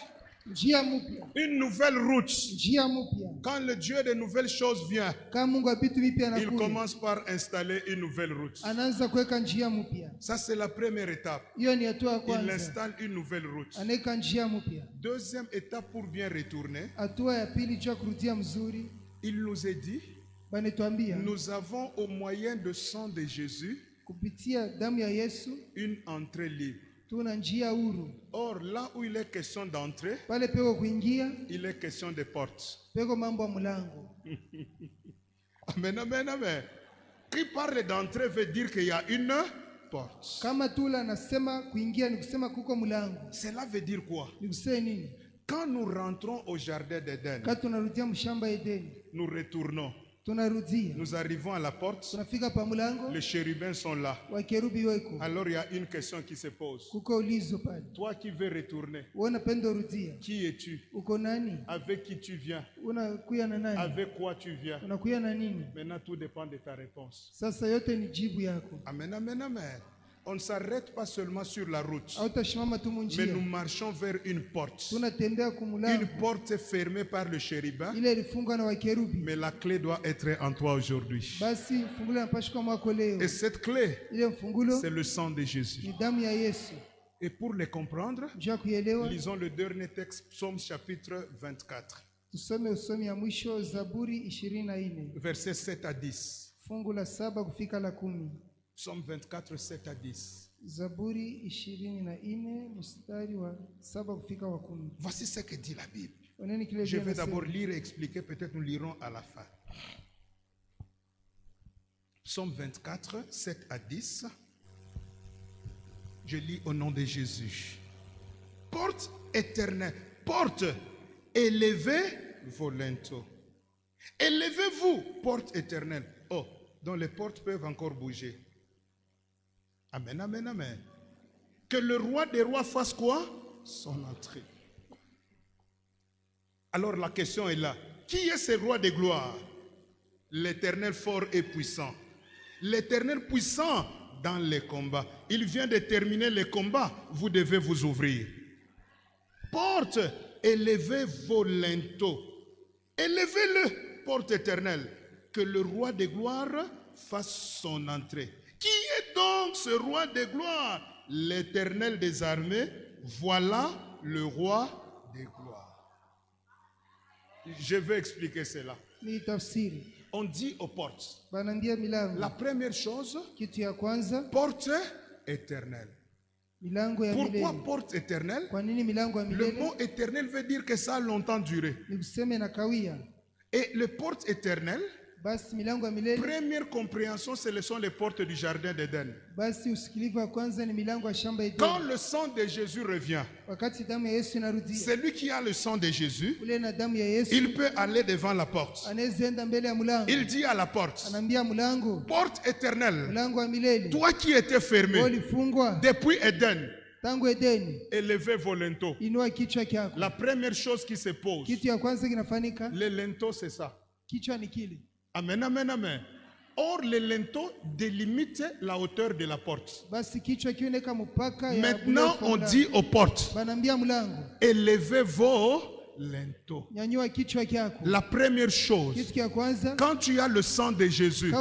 Njia mpya. Une nouvelle route. Njia mpya. Quand le Dieu de nouvelles choses vient, Kama Mungu vitu vipya il anakuja. commence par installer une nouvelle route. Anaanza kuweka njia mpya. Ça, c'est la première étape. Hiyo ni hatua ya Il kwanza. installe une nouvelle route. Anaweka njia mpya. Deuxième étape pour bien retourner, Hatua ya pili juu ya kurudia mzuri. il nous est dit, Banatuambia nous avons au moyen de sang de Jésus kupitia damu ya Yesu une entrée libre. tuna njia huru. Or, là où il est question d'entrer, Pale peko kuingia, il est question de portes. peko mambo ya mlango. Amen, amen, amen. Qui parle d'entrée veut dire qu'il y a une porte. Kama tula nasema kuingia ni kusema kuko mlango. Cela veut dire quoi? Ni kusema nini? Quand nous rentrons au jardin d'Éden, Kati tunarudia mshamba Edeni. nous retournons. Tunarudia. Nous arrivons à la porte. Tunafika pa mlango. Les chérubins sont là. Wakerubi weko. Alors il y a une question qui se pose. Kuko ulizo pale. Toi qui veux retourner, Wewe pendo rudia. qui es-tu? Uko nani? Avec qui tu viens? Unakuya na nani? Avec quoi tu viens? Unakuya na nini? Maintenant tout dépend de ta réponse. Sasa yote ni jibu yako. Amen, amen, amen. On ne s'arrête pas seulement sur la route, Hautashimama tu mais munjia. nous marchons vers une porte. Tunatembea kumulango. Une porte fermée par le chérubin, Ile ilifungwa na wakerubi. mais la clé doit être en toi aujourd'hui. Basi fungulo napashika mwako leo. Et cette clé, Ile mfungulo c'est le sang de Jésus. ni damu ya Yesu. Et pour les comprendre, Juu ya kuelewa, lisons le dernier texte, Psaume chapitre 24, tusome usomi ya mwisho Zaburi 24. versets 7 à 10. Fungu la 7 kufika la 10. Psaume 24, 7 à 10. Zaburi 24 mstari wa 7 kufika wa 10. Voici ce que dit la Bible. Oneni kile Je Biblia vais d'abord inasema. lire et expliquer, peut-être nous lirons à la fin. Psaume 24, 7 à 10. Je lis au nom de Jésus. Porte éternelle, porte, élevez-vous lento. Élevez-vous, porte éternelle. Oh, donc les portes peuvent encore bouger. Amen, amen, amen. Que le roi des rois fasse quoi? Son entrée. Alors la question est là. Qui est ce roi de gloire? L'Éternel fort et puissant. L'Éternel puissant dans les combats. Il vient de terminer les combats. Vous devez vous ouvrir. Porte, élevez vos linteaux. Élevez-le, porte éternelle. Que le roi de gloire fasse son entrée. Qui est donc ce roi de gloire? L'Éternel des armées. Voilà le roi de gloire. Je vais expliquer cela. On dit aux portes. La première chose, porte éternelle. Pourquoi porte éternelle? Le mot éternel veut dire que ça a longtemps duré. Et le porte éternelle, première compréhension, ce sont les portes du jardin d'Éden. Quand le sang de Jésus revient, celui qui a le sang de Jésus, il peut aller devant la porte. Il dit à la porte, porte éternelle, toi qui étais fermé depuis Éden, élevez vos linteaux. La première chose qui se pose, les linteaux, c'est ça. Amen, amen, amen. Or, les linteaux délimitent la hauteur de la porte. Maintenant, on dit aux portes, élevez vos linteaux. La première chose, quand tu as le sang de Jésus,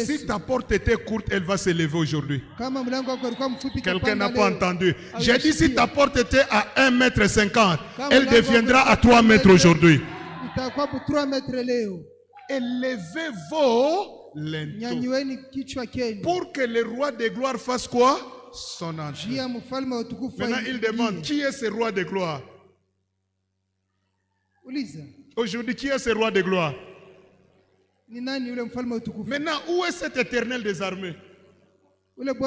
si ta porte était courte, elle va s'élever aujourd'hui. Quelqu'un n'a pas entendu. J'ai dit si ta porte était à 1,50 m, elle deviendra à 3 mètres aujourd'hui. Élevez vos linteaux. Pour que le roi de gloire fasse quoi? Son entrée. Maintenant, il demande, qui est ce roi de gloire? Aujourd'hui, qui est ce roi de gloire? Maintenant, où est cet éternel des armées?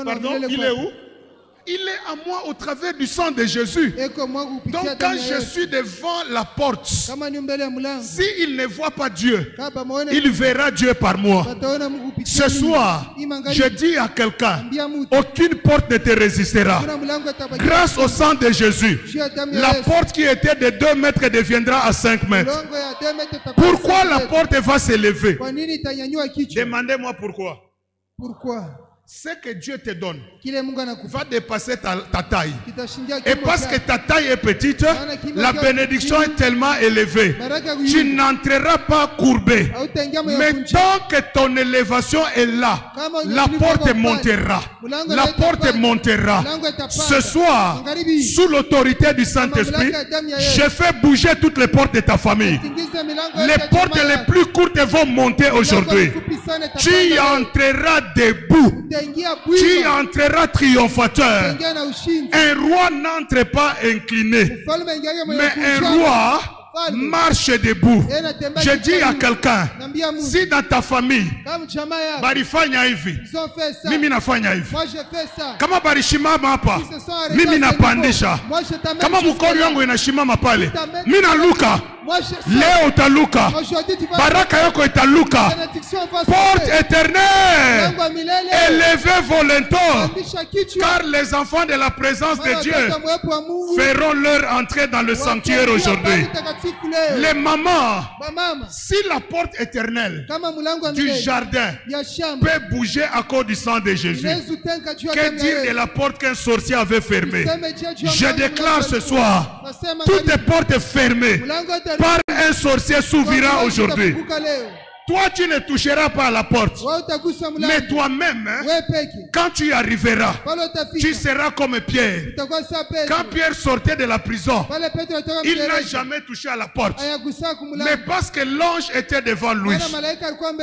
Pardon, il est où? Il est à moi au travers du sang de Jésus. Donc quand je suis devant la porte, s'il ne voit pas Dieu, il verra Dieu par moi. Ce soir, je dis à quelqu'un, aucune porte ne te résistera. Grâce au sang de Jésus, la porte qui était de 2 mètres deviendra à 5 mètres. Pourquoi la porte va s'élever? Demandez-moi pourquoi. Pourquoi? Ce que Dieu te donne va dépasser ta taille. Et parce que ta taille est petite, la bénédiction est tellement élevée. Tu n'entreras pas courbé. Mais tant que ton élévation est là, la porte montera. La porte montera. Ce soir, sous l'autorité du Saint-Esprit, je fais bouger toutes les portes de ta famille. Les portes les plus courtes vont monter aujourd'hui. Tu entreras debout. Tu entreras triomphateur. Un roi n'entre pas incliné, mais un roi marche debout. Je dis à quelqu'un, si dans ta famille barifanya hivi, mimi nafanya hivi. Kama barishimama hapa, mimi napandisha. Kama mkono wangu inashimama pale, mimi naluka. Leo utaluka. Baraka yako italuka. Porte éternelle, élevez vos linteaux, car les enfants de la présence de Dieu feront leur entrée dans le sanctuaire aujourd'hui. Les mamans, si la porte éternelle du jardin peut bouger à cause du sang de Jésus, que dire de la porte qu'un sorcier avait fermée? Je déclare ce soir, toutes les portes fermées par un sorcier s'ouvrira aujourd'hui. Toi, tu ne toucheras pas à la porte. Mais toi-même, quand tu y arriveras, tu seras comme Pierre. Quand Pierre sortait de la prison, il n'a jamais touché à la porte. Mais parce que l'ange était devant lui.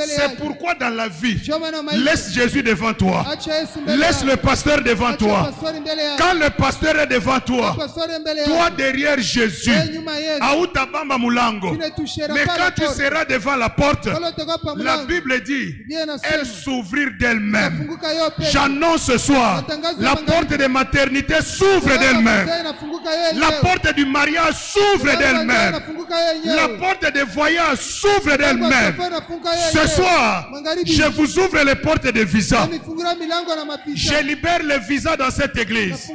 C'est pourquoi dans la vie, laisse Jésus devant toi. Laisse le pasteur devant toi. Quand le pasteur est devant toi, toi derrière Jésus, mais quand tu seras devant la porte, La Bible dit, elle s'ouvrir d'elle-même. J'annonce ce soir, la porte de maternité s'ouvre d'elle-même. La porte du mariage s'ouvre d'elle-même. La porte des voyages s'ouvre d'elle-même. Ce soir, je vous ouvre les portes de visa. Je libère les visas dans cette église.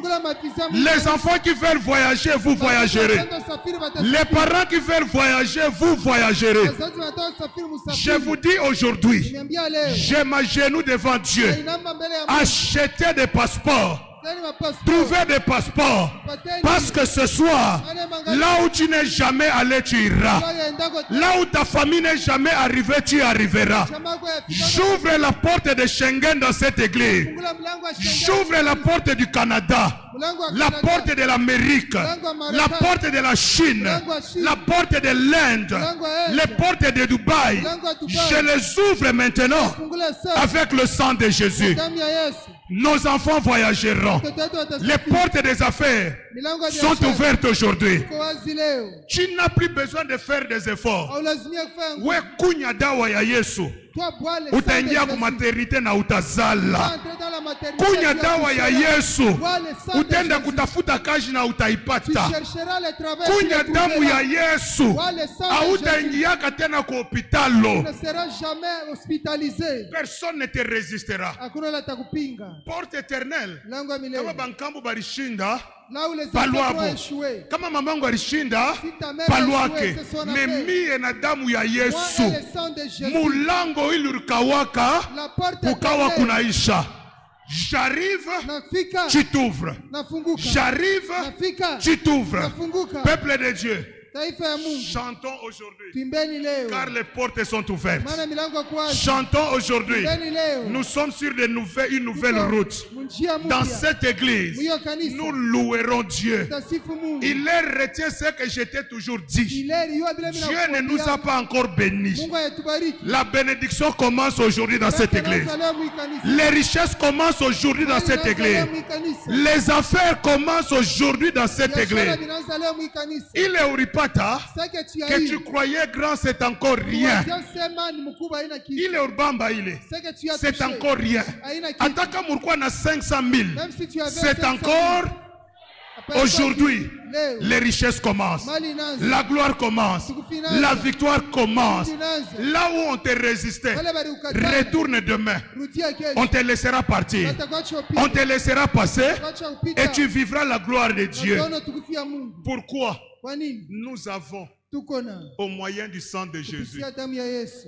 Les enfants qui veulent voyager, vous voyagerez. Les parents qui veulent voyager, vous voyagerez. Je vous dis aujourd'hui, je m'agenouille devant Dieu. Achetez des passeports. Trouvez des passeports. Parce que ce soir, là où tu n'es jamais allé, tu iras. Là où ta famille n'est jamais arrivée, tu y arriveras. J'ouvre la porte de Schengen dans cette église. J'ouvre la porte du Canada. La porte de l'Amérique. La porte de la Chine. La porte de l'Inde. Les portes de Dubaï. Je les ouvre maintenant avec le sang de Jésus. Nos enfants voyageront. Les portes des affaires sont ouvertes aujourd'hui. Tu n'as plus besoin de faire des efforts. We kunyada wa ya Yesu. Utaingia kwa maternité na utazala. Kunya dawa ya Yesu. Utenda kutafuta kazi na utaipata. Kunya damu ya Yesu. Hautaingia tena kwa hospitalo. Personne ne te résistera. Porte éternelle. Kama bankambu barishinda, Paluabo. Kama mamangu alishinda, Paluake. Memie na damu ya Yesu. Mulango ilurikawaka, kukawa kunaisha. J'arrive, tu t'ouvres. J'arrive, tu t'ouvres. Peuple de Dieu, chantons aujourd'hui, car les portes sont ouvertes. Chantons aujourd'hui. Nous sommes sur une nouvelle route. Dans cette église, nous louerons Dieu. Il leur retient ce que je t'ai toujours dit. Dieu ne nous a pas encore bénis. La bénédiction commence aujourd'hui dans cette église. Les richesses commencent aujourd'hui dans cette église. Les affaires commencent aujourd'hui dans cette église. Il est au que tu croyais grand, c'est encore rien. Il est Urbamba, c'est encore rien. Ataka Murkwa na 500 000, c'est encore aujourd'hui. Les richesses commencent, la gloire commence, la victoire commence. Là où on te résistait, retourne demain. On te laissera partir, on te laissera passer et tu vivras la gloire de Dieu. Pourquoi? Nous avons, au moyen du sang de Jésus,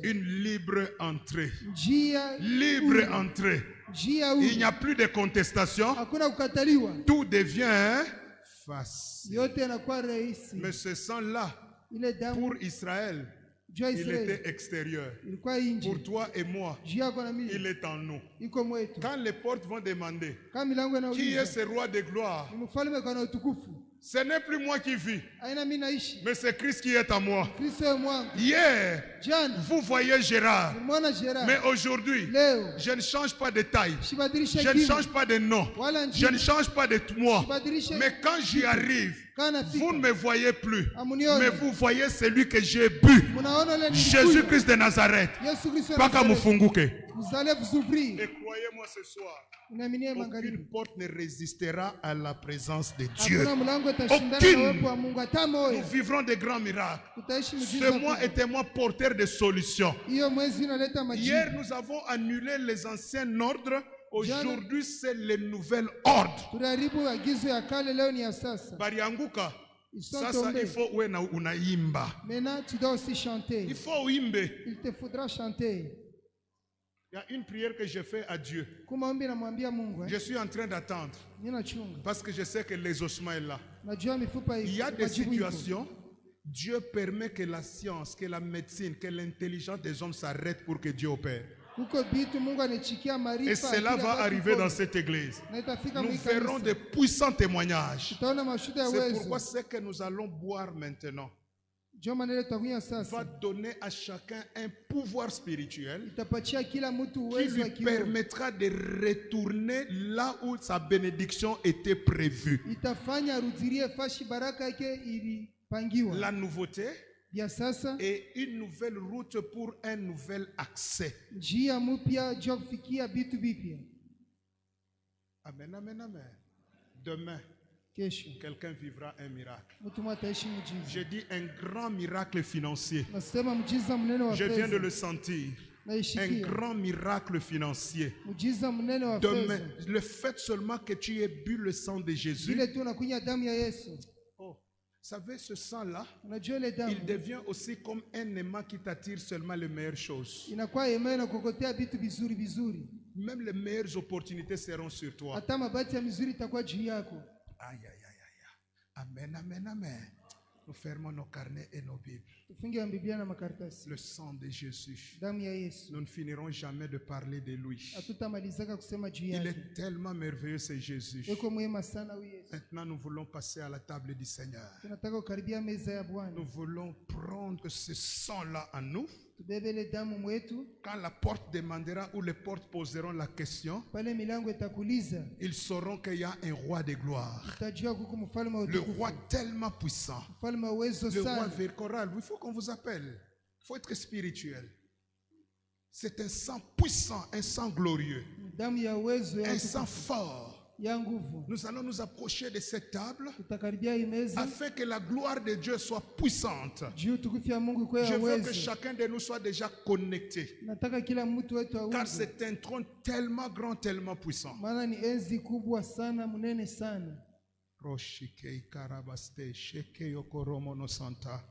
une libre entrée. Libre entrée. Il n'y a plus de contestation. Tout devient face. Mais ce sang-là, pour Israël, il était extérieur. Pour toi et moi, il est en nous. Quand les portes vont demander qui est ce roi de gloire, ce n'est plus moi qui vis, mais c'est Christ qui est en moi. Hier, vous voyez Gérard, mais aujourd'hui, je ne change pas de taille, je ne change pas de nom, je ne change pas de moi. Mais quand j'y arrive, vous ne me voyez plus, mais vous voyez celui que j'ai bu. Jésus-Christ de Nazareth. Vous allez vous ouvrir. Et croyez-moi ce soir, aucune porte ne résistera à la présence de Dieu. Aucune. Nous vivrons de grands miracles. Ce mois était moi porteur de solutions. Hier, nous avons annulé les anciens ordres. Aujourd'hui, c'est le nouvel ordre. Barianguka. Sasa il faut unaimba. Maintenant, tu dois aussi chanter. Il faut imbe. Il te faudra chanter. Il y a une prière que je fais à Dieu. Je suis en train d'attendre. Parce que je sais que l'exaucement est là. Il y a des situations, Dieu permet que la science, que la médecine, que l'intelligence des hommes s'arrête pour que Dieu opère. Et cela va arriver dans cette église. Nous ferons de puissants témoignages. C'est pourquoi ce que nous allons boire maintenant va donner à chacun un pouvoir spirituel qui lui permettra de retourner là où sa bénédiction était prévue. La nouveauté, vya sasa, et une nouvelle route pour un nouvel accès. njia mpya juu ya kufikia vitu vipya. Amen, amen, amen. Demain, Kesho quelqu'un vivra un miracle. mtu mmoja ataishi muujiza. J'ai dit un grand miracle financier. Nasema muujiza mnene wa Je viens de fedha. le sentir. Un Naishikia grand miracle financier. muujiza mnene wa Demain, fedha. le fait seulement que tu aies bu le sang de Jésus. Vile tu unakunywa damu ya Yesu. Oh, vous savez, ce sang-là, Unajua ile damu il devient aussi comme un aimant qui t'attire seulement les meilleures choses. inakuwa yeye na kukotea vitu vizuri vizuri. Même les meilleures opportunités seront sur toi. Hata mabati ya mizuri itakuwa juu yako. Aïe, aïe, aïe, aïe. Amen, amen, amen. Nous fermons nos carnets et nos Bibles. Tufunge Biblia na makaratasi. Le sang de Jésus. Damu ya Yesu. Nous ne finirons jamais de parler de lui. Hatutamalizaka kusema juu Il yake. est tellement merveilleux, ce Jésus. Yuko mwema sana huyu Yesu. Maintenant, nous voulons passer à la table du Seigneur. Tunataka kukaribia meza ya Bwana. Nous voulons prendre ce sang-là en nous. Tubebe ile damu mwetu. Quand la porte demandera ou les portes poseront la question, Pale milango itakuuliza. ils sauront qu'il y a un roi de gloire. Utajua kuko mfalme wa Le utukufu. roi tellement puissant. Mfalme wa uwezo Le roi sana. vercoral. Il faut qu'on vous appelle. Il faut être spirituel. C'est un sang puissant, un sang glorieux, Damu ya uwezo ya un sang utukufu. fort. Ya nguvu. Nous allons nous approcher de cette table Tutakaribia hii meza. afin que la gloire de Dieu soit puissante. Juu utukufu ya Mungu kwa Je ya veux que uwezo. chacun de nous soit déjà connecté. Nataka kila mtu wetu Car auze. c'est un trône tellement grand, tellement puissant. Maana ni enzi kubwa sana, mnene sana. Roshike karabaste sheke yokoromo no santa.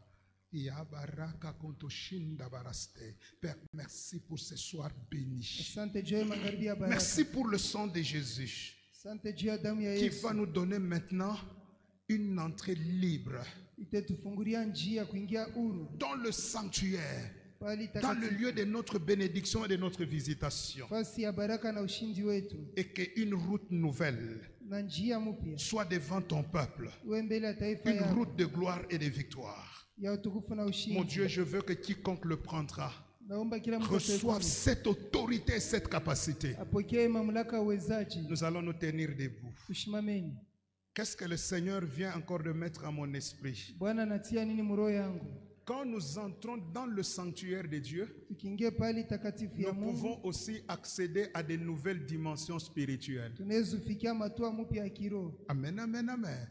Yabaraka kontoshinda baraste. Père, merci pour ce soir béni. Asante juu ya magharibi ya baraka. Merci pour le sang de Jésus Asante juu ya damu ya qui Yesu. va nous donner maintenant une entrée libre Itatufungulia njia kuingia huru. dans le sanctuaire, Pali dans le takatifu. lieu de notre bénédiction et de notre visitation. Fasi ya baraka na ushindi wetu. Et qu'une route nouvelle Na njia mpya. soit devant ton peuple. Uwe mbele ya taifa Une yako. route de gloire et de victoire. Ya utukufu na ushindi. Mon Dieu, je veux que quiconque le prendra Naomba kila mtu reçoive atakaye cette autorité et cette capacité. apokee mamlaka uwezaji. Nous allons nous tenir debout. Tushimameni. Qu'est-ce que le Seigneur vient encore de mettre à mon esprit? Bwana natia nini mroho yangu? Quand nous entrons dans le sanctuaire de Dieu, Tukiingia pali takatifu ya nous Mungu, pouvons aussi accéder à de nouvelles dimensions spirituelles. tunaweza kufikia matua mpya ya kiroho. Amen, amen, amen.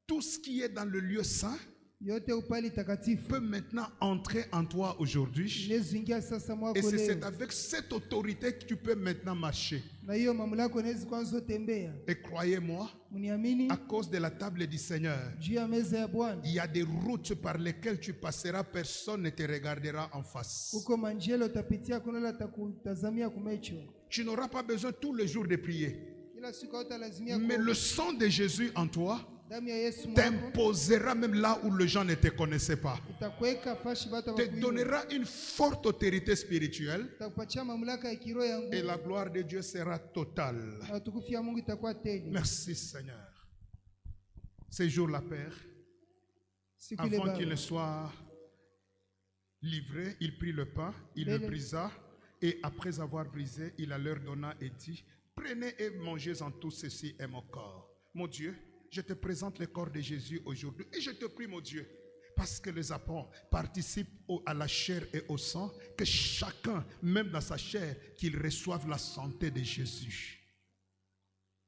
Tout ce qui est dans le lieu saint Yote upali takatifu. peut maintenant entrer en toi aujourd'hui. Inaweza ingia sasa mwako Et c'est leo. avec cette autorité que tu peux maintenant marcher. Na hiyo mamlaka inaweza kwanza tembea. Et croyez-moi, Mniamini à cause de la table du Seigneur, juu ya meza ya Bwana. il y a des routes par lesquelles tu passeras, personne ne te regardera en face. Huko manjelo utapitia kuna la takutazamia kumecho. Tu n'auras pas besoin tous les jours de prier. Kila siku utalazimia Mais le sang de Jésus en toi damu ya Yesu mwako. t'imposera même là où les gens ne te connaissaient pas. Itakuweka fashi bata Te wakuiona. donnera une forte autorité spirituelle Itakupatia mamlaka ya kiroho ya et nguvu. la gloire de Dieu sera totale. Na utukufu ya Mungu itakuwa tele. Merci Seigneur. Ces jours-là, Père, Siku ile avant baba. qu'il ne soit livré, il prit le pain, il le Bele. brisa, et après avoir brisé, il leur donna et dit, prenez et mangez en tout ceci est mon corps. Mon Dieu, je te présente le corps de Jésus aujourd'hui, et je te prie, mon Dieu, parce que les apôtres participent à la chair et au sang, que chacun, même dans sa chair, qu'il reçoive la santé de Jésus.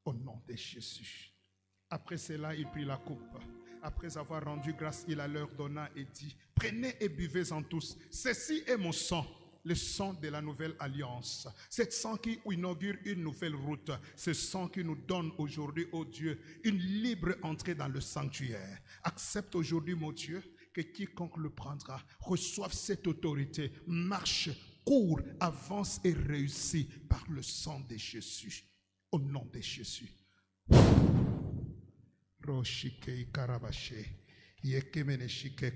Au nom de Jésus. Après cela, il prit la coupe. Après avoir rendu grâce, il la leur donna et dit, prenez et buvez-en tous. Ceci est mon sang, le sang de la nouvelle alliance. C'est sang qui inaugure une nouvelle route. Ce sang qui nous donne aujourd'hui, ô Dieu, une libre entrée dans le sanctuaire. Accepte aujourd'hui, mon Dieu, que quiconque le prendra reçoive cette autorité, marche, court, avance et réussit par le sang de Jésus. Au nom de Jésus.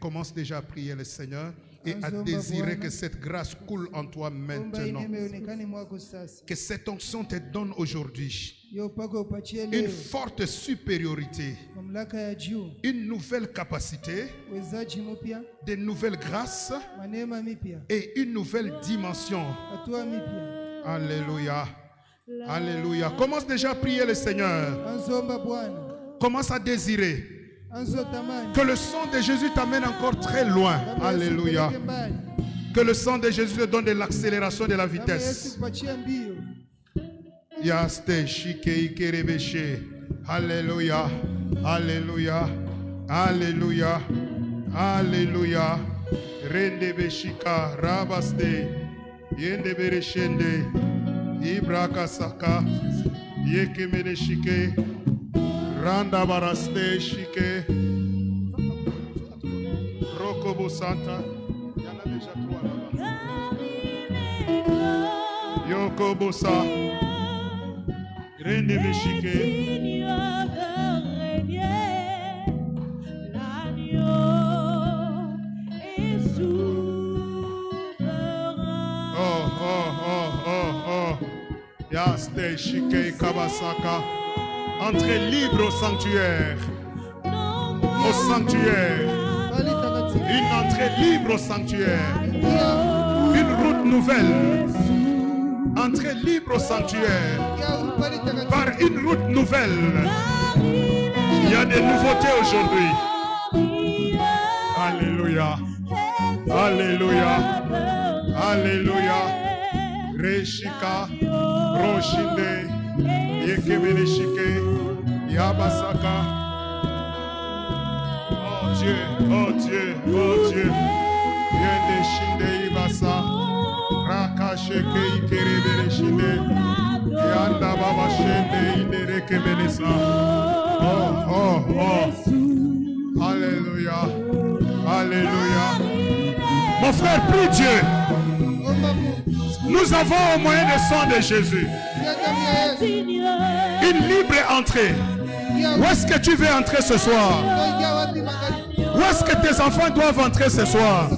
Commence déjà à prier le Seigneur et à désirer que cette grâce coule en toi Omba maintenant. ineme ionekane mwako sasa. Que cette onction te donne aujourd'hui Yo upako upatie une leo forte supériorité, mamlaka ya juu, une nouvelle capacité, uwezaji mpya, de nouvelles grâces manema mipya, et une nouvelle dimension. hatua mipya. Alléluia. Alléluia. Commence déjà à prier le Seigneur. Anza omba Bwana. Commence à désirer. Que le sang de Jésus t'amène encore très loin. Alléluia. Que le sang de Jésus te donne de l'accélération de la vitesse. Alléluia. Alléluia. Alléluia. Alléluia. Rende beshika rabaste. Yende bereshende. Ibraka saka. Yeke meneshike. Randa baraste shike. Rokobo Santa. Il y en a déjà 3 là-bas. Yoko Bosa. Rende beshike. Yaste shike kabasaka. Entrez libre au sanctuaire. Au sanctuaire. Une entrée libre au sanctuaire. Une route nouvelle. Entrée libre au sanctuaire. Par une route nouvelle. Il y a des nouveautés aujourd'hui. Alléluia. Alléluia. Alléluia. Reshika. Roshinde. Yekebeneshike. Yabasaka. Oh Dieu, oh Dieu, oh Dieu. Yende shinde ibasa. Raka sheke ikerebeneshinde. Yanda baba shende inerekebenesa. Oh, oh, oh. Alléluia. Alléluia. Mon frère, prie Dieu. Nous avons au moyen du sang de Jésus une libre entrée. Où est-ce que tu veux entrer ce soir? Où est-ce que tes enfants doivent entrer ce soir?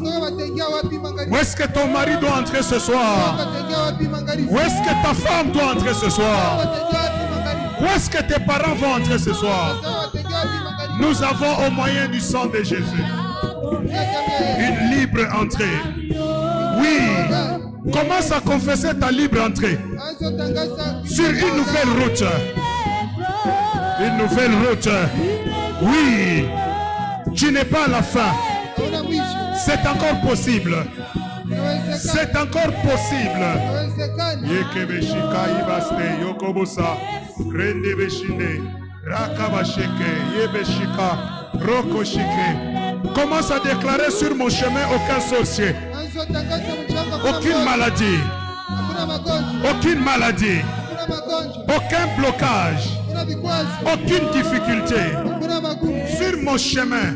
Où est-ce que ton mari doit entrer ce soir? Où est-ce que ta femme doit entrer ce soir? Où est-ce que tes parents vont entrer ce soir? Nous avons au moyen du sang de Jésus une libre entrée. Oui. Commence à confesser ta libre entrée sur une nouvelle route. Une nouvelle route. Oui. Tu n'es pas à la fin. C'est encore possible. C'est encore possible. Yekebeshika ibaste yokobosa rendebeshine rakabasheke yebeshika rokoshike. Commence à déclarer sur mon chemin aucun sorcier. Aucune maladie. Aucune maladie. Aucun blocage. Aucune difficulté. Sur mon chemin.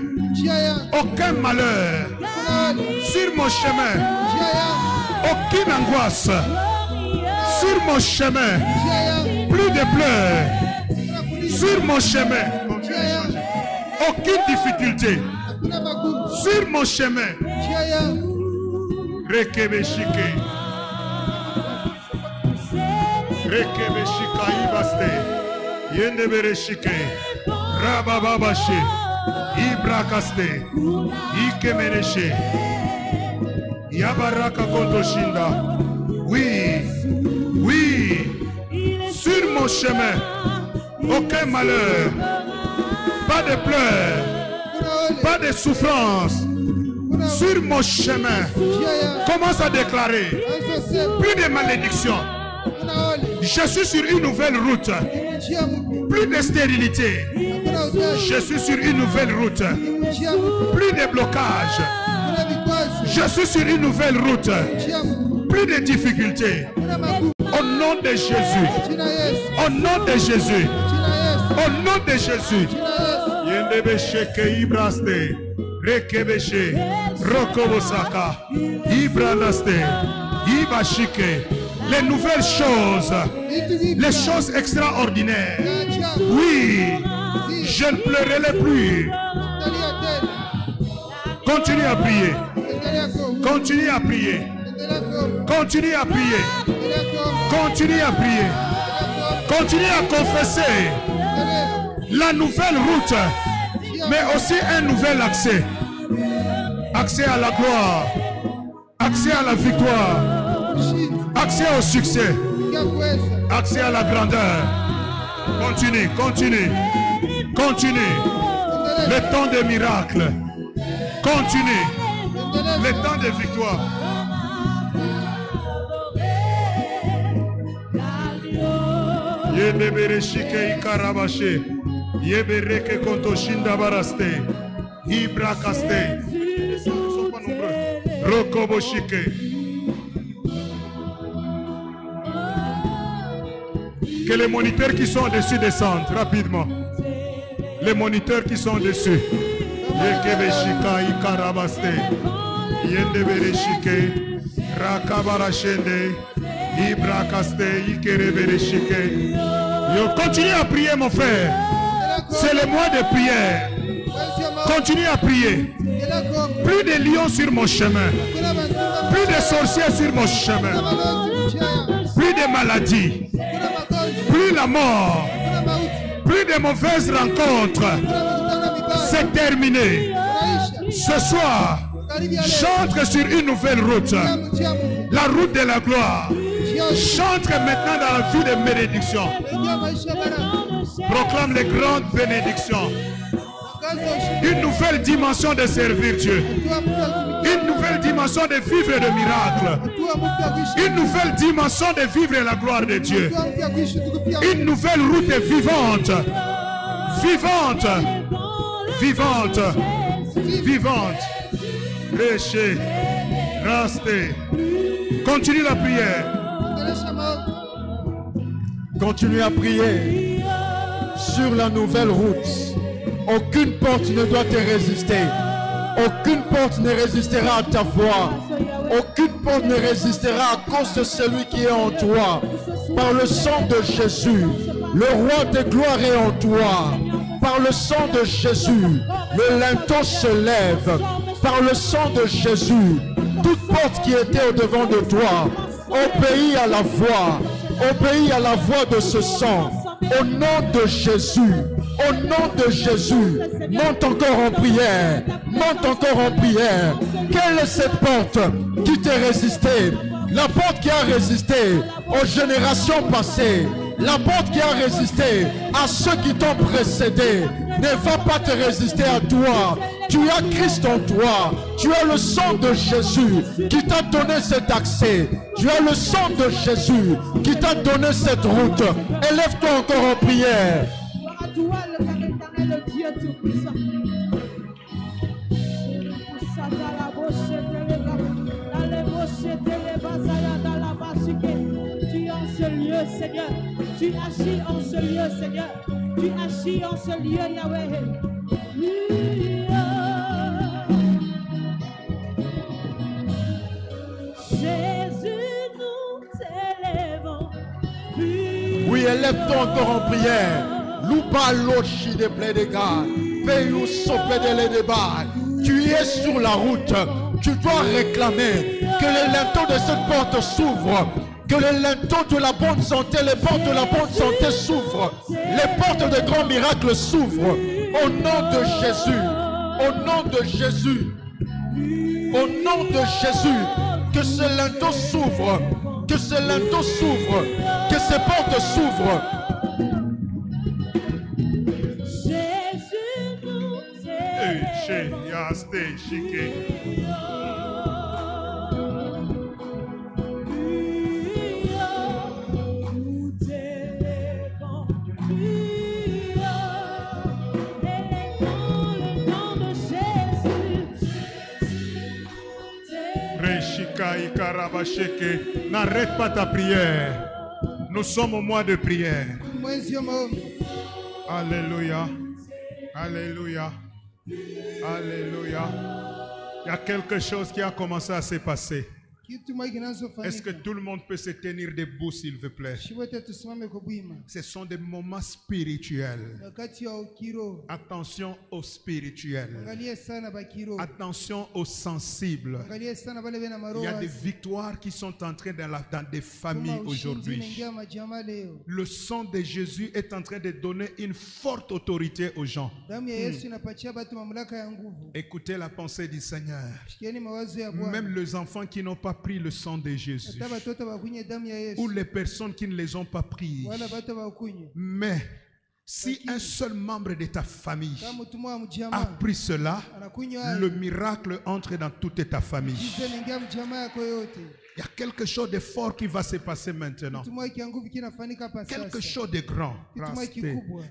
Aucun malheur. Sur mon chemin. Aucune angoisse. Sur mon chemin. Plus de pleurs. Sur mon chemin. Aucune difficulté. Sur mon chemin. Rekebeshike. Rekebeshika ibaste. Yendebereshike. Rabababashe. Ibrakaste. Ikemeneshe. Yabaraka kontoshinda. Oui. Oui. Sur mon chemin. Aucun malheur. Pas de pleurs. Pas de souffrance. Sur mon chemin, commence à déclarer plus de malédiction. Je suis sur une nouvelle route. Plus de stérilité. Je suis sur une nouvelle route. Plus de blocage. Je suis sur une nouvelle route. Plus de difficultés. Au nom de Jésus. Au nom de Jésus. Au nom de Jésus. Yendebesheke ibraste. Rekebeshe, Rokobosaka, Ibranaste, Ibashike, les nouvelles choses, les choses extraordinaires. Oui, je ne pleurerai plus. Continue à prier. Continue à prier. Continue à prier. Continue à prier. Continue à confesser la nouvelle route, mais aussi un nouvel accès. Accès à la gloire, accès à la victoire, accès au succès, accès à la grandeur. Continue, continue, continue, Le temps des miracles. Continue. Le temps des victoires. Yebebereshike ikarabashe. Yebereke kontoshinda baraste. Ibrakaste. Ils ne sont pas nombreux. Rokoboshike. Que les moniteurs qui sont dessus descendent rapidement. Les moniteurs qui sont dessus. Yekebeshika ikarabaste. Yendebereshike. Rakabarashende. Ibrakaste ikerebereshike. Yo, continue à prier mon frère. C'est le mois de prière. Continue à prier. Plus de lions sur mon chemin. Plus de sorciers sur mon chemin. Plus de maladies. Plus la mort. Plus de mauvaises rencontres. C'est terminé. Ce soir, j'entre sur une nouvelle route. La route de la gloire. J'entre maintenant dans la vie de bénédiction. Proclame les grandes bénédictions. Une nouvelle dimension de servir Dieu. Une nouvelle dimension de vivre de miracles. Une nouvelle dimension de vivre la gloire de Dieu. Une nouvelle route vivante. Vivante. Vivante. Vivante. Péché. Resté. Continue la prière. Continue à prier sur la nouvelle route. Aucune porte ne doit te résister. Aucune porte ne résistera à ta voix. Aucune porte ne résistera à cause de celui qui est en toi. Par le sang de Jésus, le roi de gloire est en toi. Par le sang de Jésus, le linteau se lève. Par le sang de Jésus, toute porte qui était au-devant de toi obéit à la voix. Obéis à la voix de ce sang. Au nom de Jésus. Au nom de Jésus. Monte encore en prière. Monte encore en prière. Quelle est cette porte qui t'a résisté? La porte qui a résisté aux générations passées. La porte qui a résisté à ceux qui t'ont précédé ne va pas te résister à toi. Tu as Christ en toi. Tu as le sang de Jésus qui t'a donné cet accès. Tu as le sang de Jésus qui t'a donné cette route. Élève-toi encore en prière. Tu es en ce lieu, Seigneur. Tu agis en ce lieu, Seigneur. Tu agis en ce lieu, Yahweh. Jésus, nous t'élèvons. Oui, élève-toi encore en prière. Loupa l'ochi de blé de gars. Payou sopé de lait de bar. Tu es sur la route. Tu dois réclamer que les linteaux de cette porte s'ouvrent. Que les linteaux de la bonne santé, les portes de la bonne santé s'ouvrent. Les portes de grands miracles s'ouvrent. Au nom de Jésus. Au nom de Jésus. Au nom de Jésus. Que ce linteau s'ouvre. Que ce linteau s'ouvre. Que ces portes s'ouvrent. N'arrête pas ta prière. Nous sommes au mois de prière. Alléluia. Alléluia. Alléluia. Il y a quelque chose qui a commencé à se passer. Est-ce que tout le monde peut se tenir debout, s'il vous plaît? Ce sont des moments spirituels. Attention aux spirituels. Attention aux sensibles. Il y a des victoires qui sont entrées dans des familles aujourd'hui. Le sang de Jésus est en train de donner une forte autorité aux gens. Écoutez la pensée du Seigneur. Même les enfants qui n'ont pas pris le sang de Jésus, ou les personnes qui ne les ont pas pris, mais Si un seul membre de ta famille a pris cela, le miracle entre dans toute ta famille. Il y a quelque chose de fort qui va se passer maintenant. Quelque chose de grand.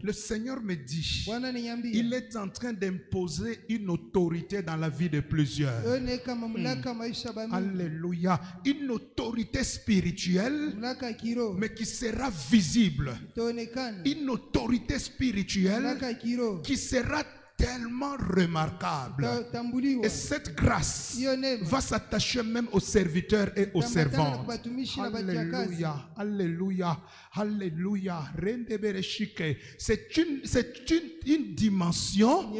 Le Seigneur me dit, il est en train d'imposer une autorité dans la vie de plusieurs. Alléluia. Une autorité spirituelle, mais qui sera visible. Une autorité spirituelle qui sera tellement remarquable. Et cette grâce va s'attacher même aux serviteurs et aux servantes. Alléluia, alléluia, alléluia. C'est une dimension,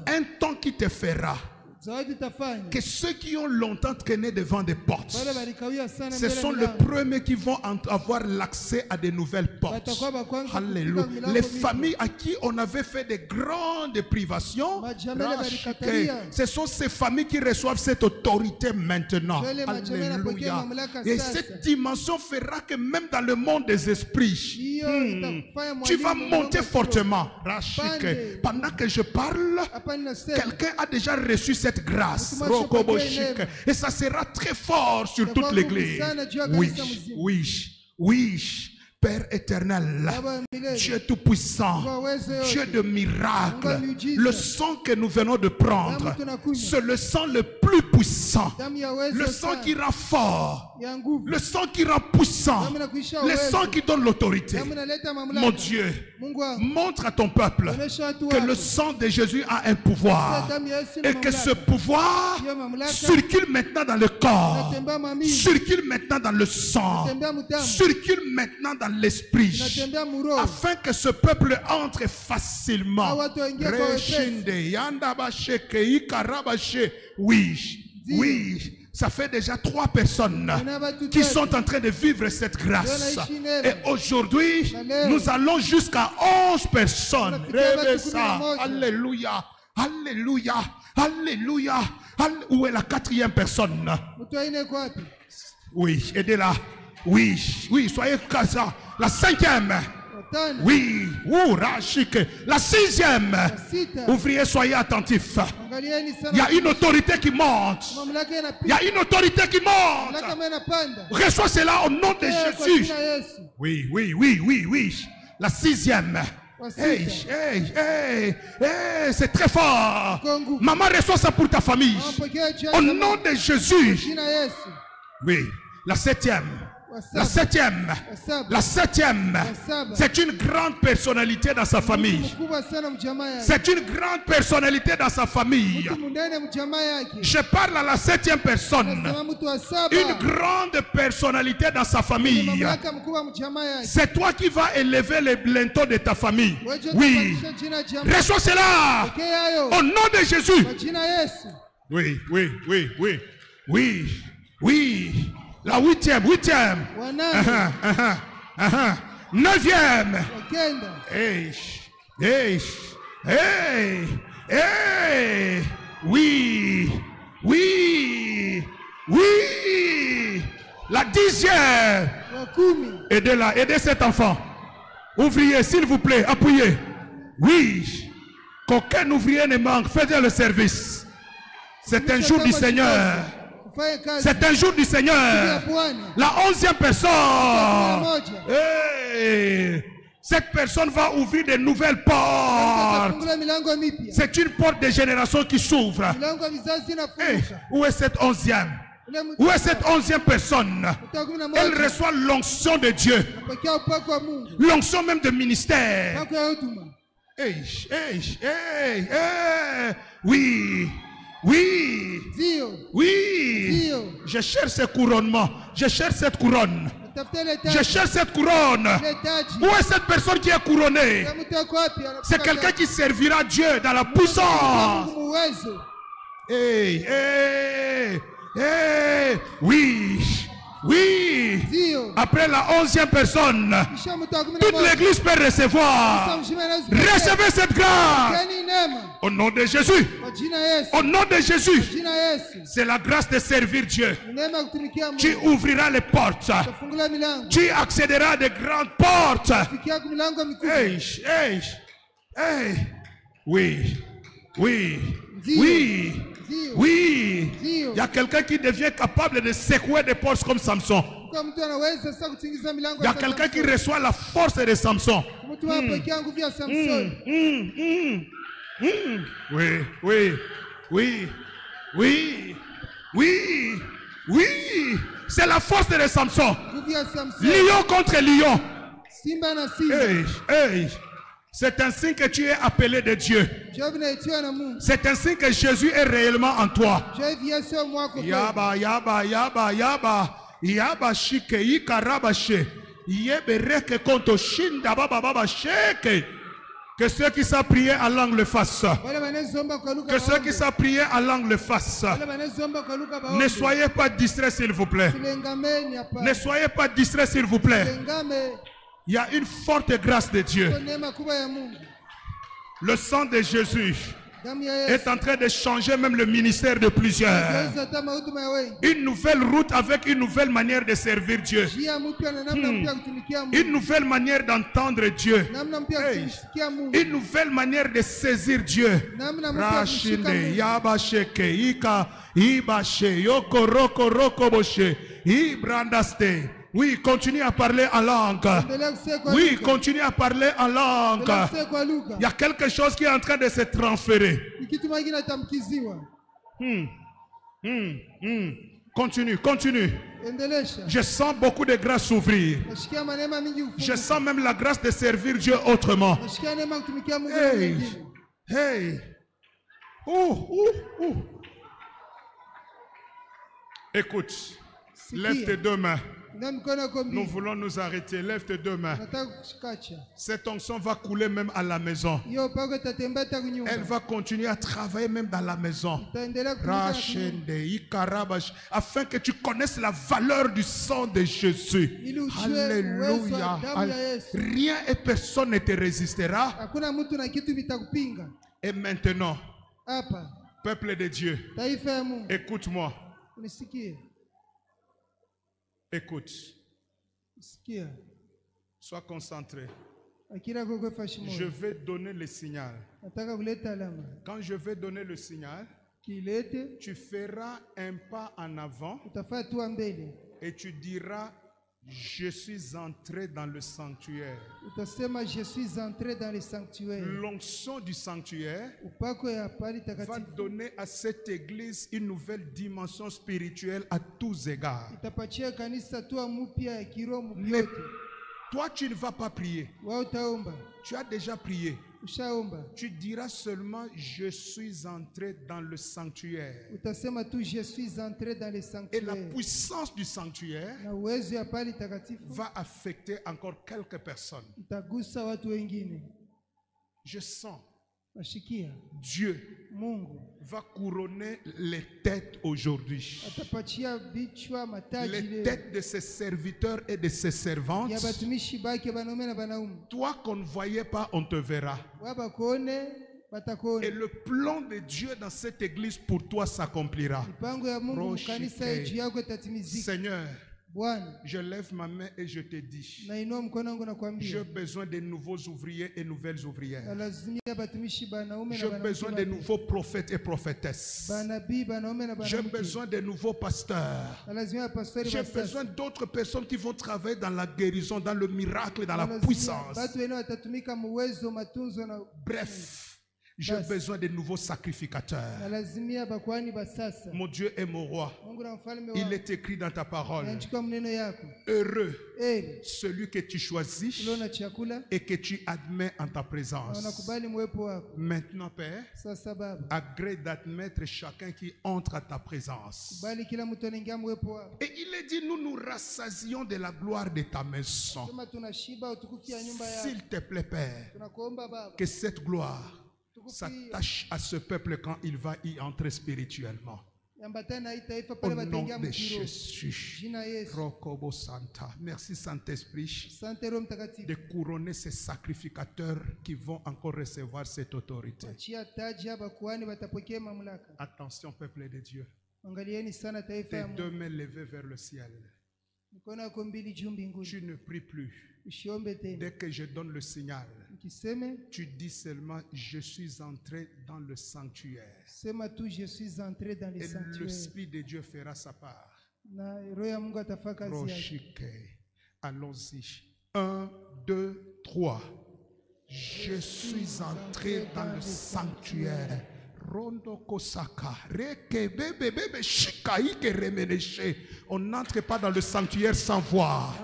un temps qui te fera que ceux qui ont longtemps traîné devant des portes, ce sont les premiers qui vont avoir l'accès à de nouvelles portes. Alléluia. Les familles à qui on avait fait de grandes privations, ce sont ces familles qui reçoivent cette autorité maintenant. Alléluia. Et cette dimension fera que même dans le monde des esprits, tu vas monter fortement. Pendant que je parle, quelqu'un a déjà reçu cette grâce. Et ça sera très fort sur toute l'église. Oui, oui, oui. Père éternel, Dieu tout-puissant, Dieu de miracles, le sang que nous venons de prendre, c'est le sang le plus puissant, le sang qui rend fort, le sang qui rend puissant, le sang qui donne l'autorité. Mon Dieu, montre à ton peuple que le sang de Jésus a un pouvoir et que ce pouvoir circule maintenant dans le corps, circule maintenant dans le sang, circule maintenant dans l'esprit, afin que ce peuple entre facilement. Oui, oui. Ça fait déjà 3 personnes qui sont en train de vivre cette grâce. Et aujourd'hui, nous allons jusqu'à 11 personnes. Alléluia, alléluia, alléluia. Où est la 4e personne? Oui, aidez-la. Oui, oui, soyez ça. La 5e. Oui, la 6e. Ouvriers, soyez attentifs. Il y a une autorité qui monte. Il y a une autorité qui monte. Reçois cela au nom de Jésus. Oui, oui, oui, oui, oui. La 6e. Hey, hey, hey, hey, c'est très fort. Maman, reçois ça pour ta famille. Au nom de Jésus. Oui, la 7e. La 7e, la 7e, c'est une grande personnalité dans sa famille. C'est une grande personnalité dans sa famille. Je parle à la 7e personne. Une grande personnalité dans sa famille. C'est toi qui vas élever les linteaux de ta famille. Oui. Reçois cela. Au nom de Jésus. Oui, oui, oui, oui. Oui, oui. La 8e, 9e. Hey, hey, hey, hey. Oui, oui, oui. La 10e. Aidez-la, aidez cet enfant. Ouvrier, s'il vous plaît, appuyez. Oui. Qu'aucun ouvrier ne manque. Faites le service. C'est un jour du Seigneur. C'est un jour du Seigneur. La 11e personne. Hey, cette personne va ouvrir de nouvelles portes. C'est une porte de génération qui s'ouvre. Hey, où est cette 11e? Où est cette 11e personne? Elle reçoit l'onction de Dieu. L'onction même de ministère. Hey, hey, hey, hey. Oui. Oui, oui, je cherche ce couronnement, je cherche cette couronne, je cherche cette couronne. Où est cette personne qui est couronnée? C'est quelqu'un qui servira Dieu dans la puissance. Hey, hey, hey, oui, Oui. Après la 11e personne, toute l'église peut recevoir. Recevez cette grâce. Au nom de Jésus. Au nom de Jésus. C'est la grâce de servir Dieu. Tu ouvriras les portes. Tu accéderas à de grandes portes. Hey, hey, hey. Oui. Oui. Oui. Oui. Il y a quelqu'un qui devient capable de secouer des portes comme Samson. Il y a quelqu'un qui reçoit la force de Samson. Oui, oui, oui, oui, oui, oui. C'est la force de Samson. Lion contre lion. Hey, hey. C'est ainsi que tu es appelé de Dieu. C'est ainsi que Jésus est réellement en toi. Yaba, yaba, yaba, yaba. Yaba shike, ikarabashe. Yebereke konto shinda baba baba sheke. Que ceux qui savent prier en langue le fassent. Que ceux qui savent prier en langue le fassent. Ne soyez pas distraits s'il vous plaît. Ne soyez pas distraits s'il vous plaît. Il y a une forte grâce de Dieu. Le sang de Jésus est en train de changer même le ministère de plusieurs. Une nouvelle route avec une nouvelle manière de servir Dieu. Une nouvelle manière d'entendre Dieu. Hey. Une nouvelle manière de saisir Dieu. Rashinde, Yabasheke, Ika, Ibashe, Yoko, Roko, Roko, Boshe, Ibrandaste. Oui, continue à parler en langue. Oui, continue à parler en langue. Il y a quelque chose qui est en train de se transférer. Continue, continue. Je sens beaucoup de grâce s'ouvrir. Je sens même la grâce de servir Dieu autrement. Hey, hey. Écoute, lève tes deux mains. Nous voulons nous arrêter. Lève tes deux mains. Cette onction va couler même à la maison. Elle va continuer à travailler même dans la maison. Afin que tu connaisses la valeur du sang de Jésus. Alléluia. Rien et personne ne te résistera. Et maintenant, peuple de Dieu, écoute-moi. Écoute. Sois concentré. Je vais donner le signal. Quand je vais donner le signal, tu feras un pas en avant et tu diras: je suis entré dans le sanctuaire. L'onction du sanctuaire va donner à cette église une nouvelle dimension spirituelle à tous égards. Mais toi, tu ne vas pas prier. Tu as déjà prié. Tu diras seulement: je suis entré dans le sanctuaire. Et la puissance du sanctuaire va affecter encore quelques personnes. Je sens Dieu va couronner les têtes aujourd'hui. Les têtes de ses serviteurs et de ses servantes. Toi qu'on ne voyait pas, on te verra. Et le plan de Dieu dans cette église pour toi s'accomplira. Seigneur, je lève ma main et je te dis: j'ai besoin de nouveaux ouvriers et nouvelles ouvrières. J'ai besoin de nouveaux prophètes et prophétesses. J'ai besoin de nouveaux pasteurs. J'ai besoin d'autres personnes qui vont travailler dans la guérison, dans le miracle, dans la puissance. Bref, j'ai besoin de nouveaux sacrificateurs. Mon Dieu est mon roi. Il est écrit dans ta parole: heureux celui que tu choisis et que tu admets en ta présence. Maintenant, Père, agrée d'admettre chacun qui entre à ta présence. Et il est dit: nous nous rassasions de la gloire de ta maison. S'il te plaît, Père, que cette gloire s'attache à ce peuple quand il va y entrer spirituellement. Au nom de Jésus. Rokobo Santa. Merci Saint-Esprit de couronner ces sacrificateurs qui vont encore recevoir cette autorité. Attention, peuple de Dieu. Tes deux mains levées vers le ciel. Tu ne pries plus. Dès que je donne le signal, tu dis seulement je suis entré dans le sanctuaire. Et l'Esprit de Dieu fera sa part. Allons-y. 1, 2, 3. Je suis entré dans le sanctuaire. On n'entre pas dans le sanctuaire sans voir.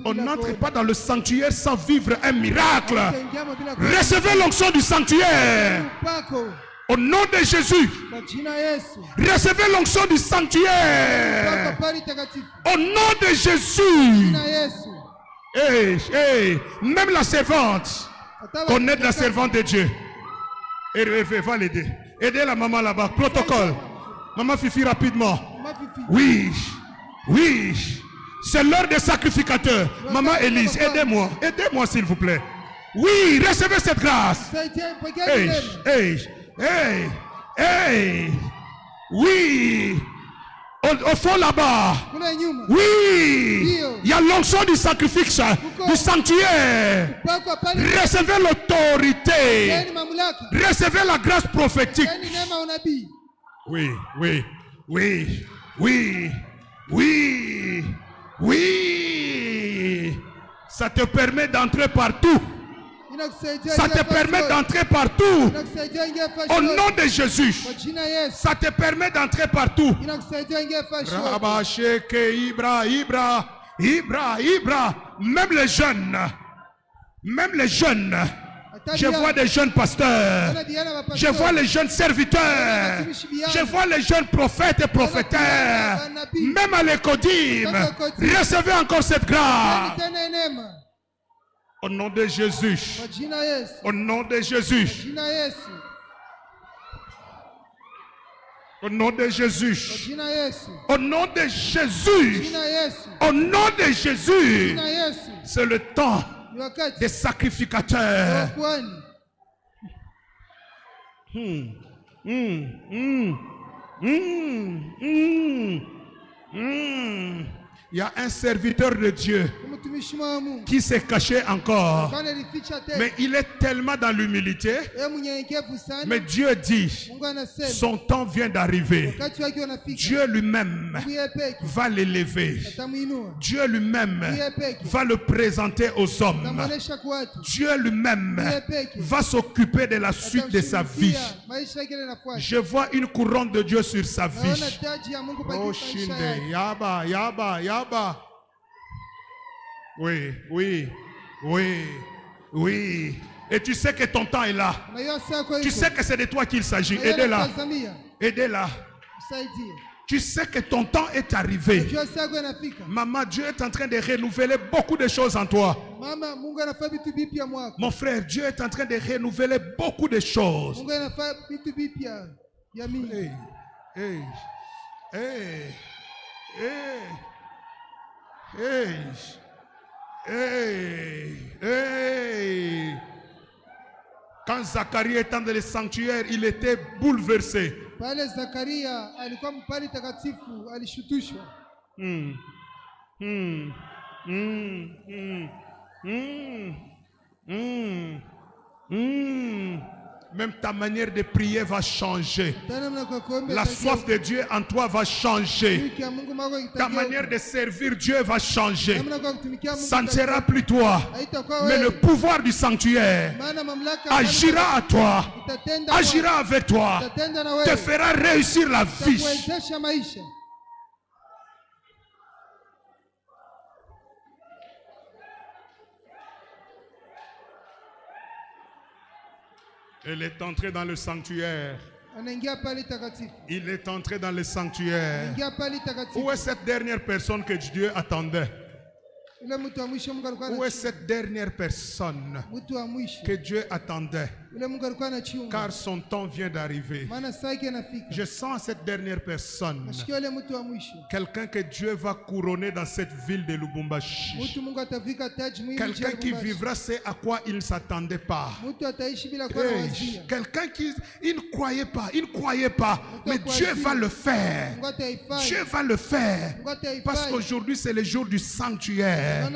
On n'entre pas dans le sanctuaire sans vivre un miracle. Recevez l'onction du sanctuaire. Au nom de Jésus. Recevez l'onction du sanctuaire. Au nom de Jésus. Même la servante connaît la servante de Dieu. Et va l'aider. Aidez la maman là-bas. Protocole. Maman Fifi, rapidement. Oui. C'est l'heure des sacrificateurs. Maman Élise, aidez-moi. Aidez-moi s'il vous plaît. Oui, recevez cette grâce. Oui. Au fond là-bas. Oui. Il y a l'onction du sacrifice, du sanctuaire. Recevez l'autorité. Recevez la grâce prophétique. Oui. Ça te permet d'entrer partout. Ça te permet d'entrer partout. Au nom de Jésus. Ça te permet d'entrer partout. Même les jeunes. Je vois des jeunes pasteurs. Je vois les jeunes serviteurs. Je vois les jeunes prophètes et prophétères. Même à l'écodime. Recevez encore cette grâce. Au nom de Jésus. Au nom de Jésus. Au nom de Jésus. Au nom de Jésus. Au nom de Jésus. C'est le temps des sacrificateurs. Il y a un serviteur de Dieu qui s'est caché encore. Mais il est tellement dans l'humilité. Mais Dieu dit, son temps vient d'arriver. Dieu lui-même va l'élever. Dieu lui-même va le présenter aux hommes. Dieu lui-même va s'occuper de la suite de sa vie. Je vois une couronne de Dieu sur sa vie. Oh, Shinde, Yaba. Oui. Et tu sais que ton temps est là. Tu sais que c'est de toi qu'il s'agit. Aidez-la. Tu sais que ton temps est arrivé. Maman, Dieu est en train de renouveler beaucoup de choses en toi. Mon frère, Dieu est en train de renouveler beaucoup de choses. Quand Zacharie était dans le sanctuaire, il était bouleversé. Même ta manière de prier va changer. La soif de Dieu en toi va changer. Ta manière de servir Dieu va changer. Ça ne sera plus toi, mais le pouvoir du sanctuaire agira à toi, agira avec toi, te fera réussir la vie. Il est entré dans le sanctuaire. Il est entré dans le sanctuaire. Où est cette dernière personne que Dieu attendait? Où est cette dernière personne que Dieu attendait? Car son temps vient d'arriver. Je sens cette dernière personne, quelqu'un que Dieu va couronner dans cette ville de Lubumbashi. Quelqu'un qui vivra ce à quoi il ne s'attendait pas. Quelqu'un qui il ne croyait pas, mais Dieu va le faire. Dieu va le faire. Parce qu'aujourd'hui c'est le jour du sanctuaire.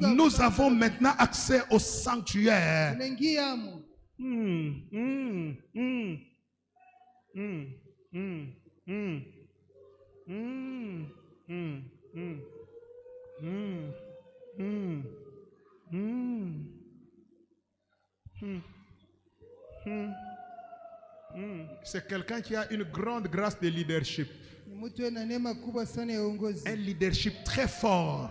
Nous avons maintenant accès au sanctuaire. C'est quelqu'un qui a une grande grâce de leadership. Un leadership très fort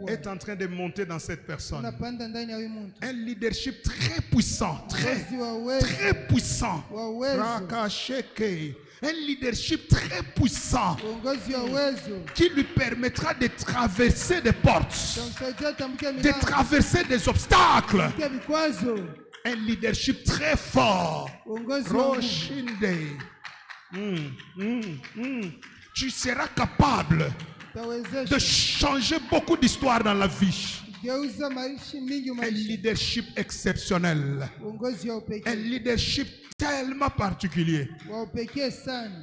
est en train de monter dans cette personne. Un leadership très puissant, très puissant. Un leadership très puissant qui lui permettra de traverser des portes, de traverser des obstacles. Un leadership très fort. Roshinde. Tu seras capable de changer beaucoup d'histoires dans la vie. Un leadership exceptionnel. Un leadership tellement particulier.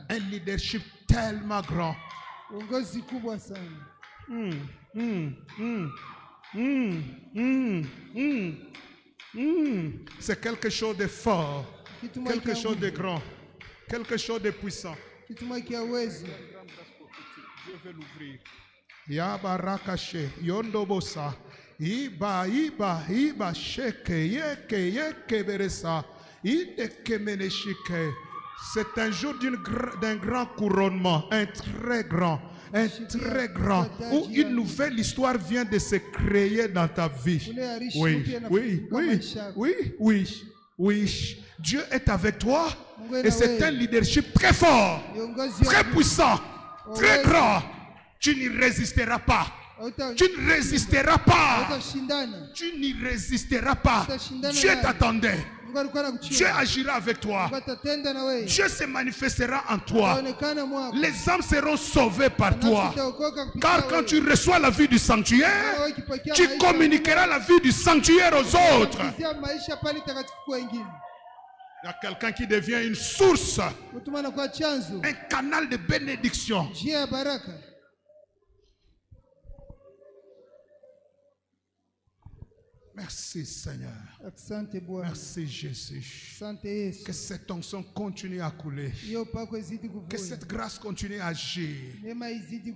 Un leadership tellement grand. C'est quelque chose de fort, quelque chose de grand, quelque chose de puissant. Je vais l'ouvrir. Yabarakashe, Yondobosa, Iba, Sheke, Yeke, Beresa, Idekemeneshike. C'est un jour d'un grand couronnement, un très grand, où une nouvelle histoire vient de se créer dans ta vie. Oui. Dieu est avec toi et c'est un leadership très fort, très puissant, très grand. Tu n'y résisteras pas. Tu ne résisteras pas. Tu n'y résisteras pas. Dieu t'attendait. Dieu agira avec toi. Dieu se manifestera en toi. Les âmes seront sauvées par toi. Car quand tu reçois la vie du sanctuaire, tu communiqueras la vie du sanctuaire aux autres. Il y a quelqu'un qui devient une source, un canal de bénédiction. Merci Seigneur. Merci Jésus. Que cette onction continue à couler. Que cette grâce continue à agir.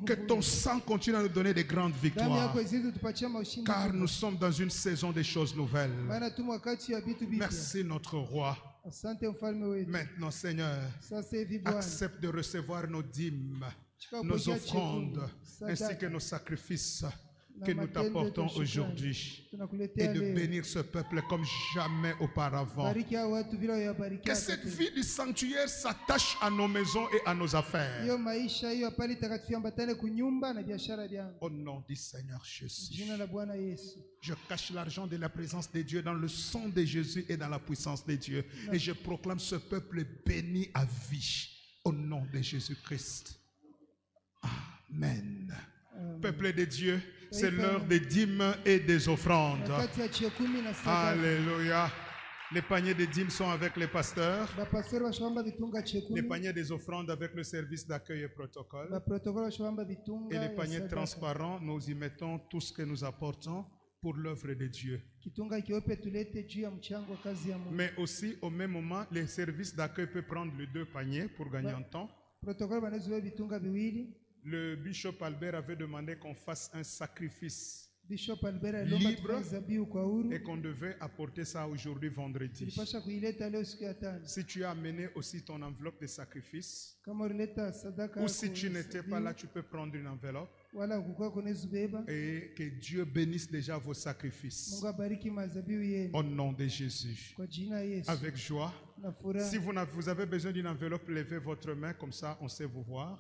Que ton sang continue à nous donner de grandes victoires. Car nous sommes dans une saison de choses nouvelles. Merci notre roi. Maintenant Seigneur, accepte de recevoir nos dîmes, nos offrandes, ainsi que nos sacrifices que nous t'apportons aujourd'hui, et de bénir ce peuple comme jamais auparavant. Que cette vie du sanctuaire s'attache à nos maisons et à nos affaires. Au nom du Seigneur Jésus, je cache l'argent de la présence de Dieu dans le sang de Jésus et dans la puissance de Dieu, et je proclame ce peuple béni à vie au nom de Jésus-Christ. Amen. Peuple de Dieu, c'est l'heure des dîmes et des offrandes. Alléluia. Les paniers des dîmes sont avec les pasteurs. Les paniers des offrandes avec le service d'accueil et protocole. Et les paniers transparents, nous y mettons tout ce que nous apportons pour l'œuvre de Dieu. Mais aussi, au même moment, les services d'accueil peuvent prendre les deux paniers pour gagner en temps. Le bishop Albert avait demandé qu'on fasse un sacrifice libre et qu'on devait apporter ça aujourd'hui vendredi. Si tu as amené aussi ton enveloppe de sacrifice, ou si tu n'étais pas là, tu peux prendre une enveloppe Et que Dieu bénisse déjà vos sacrifices. Au nom de Jésus. Avec joie. Si vous avez besoin d'une enveloppe, levez votre main, comme ça on sait vous voir.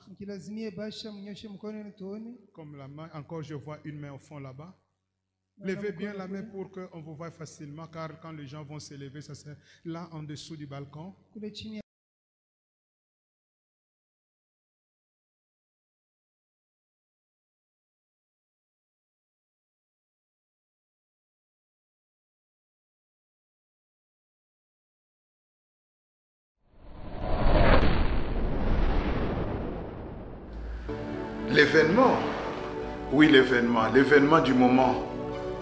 Comme la main, encore je vois une main au fond là-bas. Levez bien la main pour qu'on vous voie facilement, car quand les gens vont se lever, ça c'est là en dessous du balcon. L'événement, oui l'événement du moment,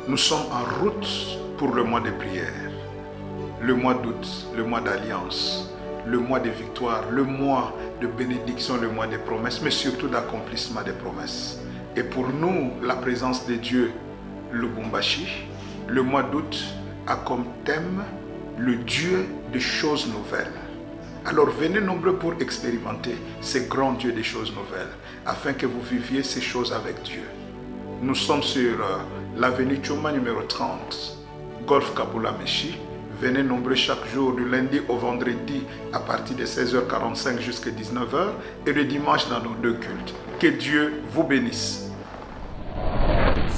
nous sommes en route pour le mois de prière, le mois d'août, le mois d'alliance, le mois de victoire, le mois de bénédiction, le mois de promesses, mais surtout d'accomplissement des promesses. Et pour nous, la présence de Dieu, Lubumbashi, le mois d'août a comme thème le Dieu des choses nouvelles. Alors venez nombreux pour expérimenter ce grand Dieu des choses nouvelles, afin que vous viviez ces choses avec Dieu. Nous sommes sur l'avenue Chuma numéro 30, Golf Kabula Meshi. Venez nombreux chaque jour, du lundi au vendredi, à partir de 16h45 jusqu'à 19h, et le dimanche dans nos deux cultes. Que Dieu vous bénisse.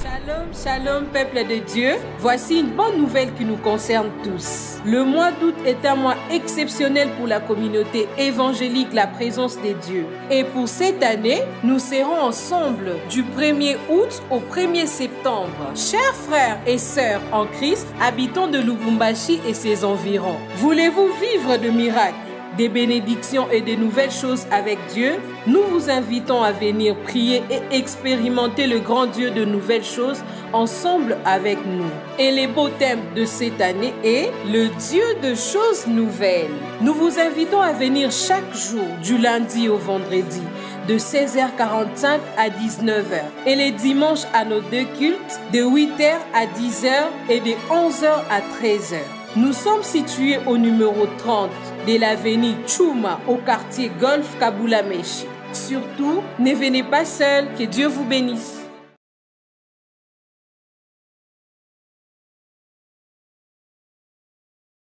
Shalom, shalom, peuple de Dieu. Voici une bonne nouvelle qui nous concerne tous. Le mois d'août est un mois exceptionnel pour la communauté évangélique, la présence de Dieu. Et pour cette année, nous serons ensemble du 1er août au 1er septembre. Chers frères et sœurs en Christ, habitants de Lubumbashi et ses environs, voulez-vous vivre de miracles, des bénédictions et de nouvelles choses avec Dieu? Nous vous invitons à venir prier et expérimenter le grand Dieu de nouvelles choses ensemble avec nous. Et les beaux thèmes de cette année est le Dieu de choses nouvelles. Nous vous invitons à venir chaque jour du lundi au vendredi de 16h45 à 19h et les dimanches à nos deux cultes de 8h à 10h et de 11h à 13h. Nous sommes situés au numéro 30 de l'avenue Chuma au quartier Golf Kabula Meshi. Surtout, ne venez pas seul, que Dieu vous bénisse.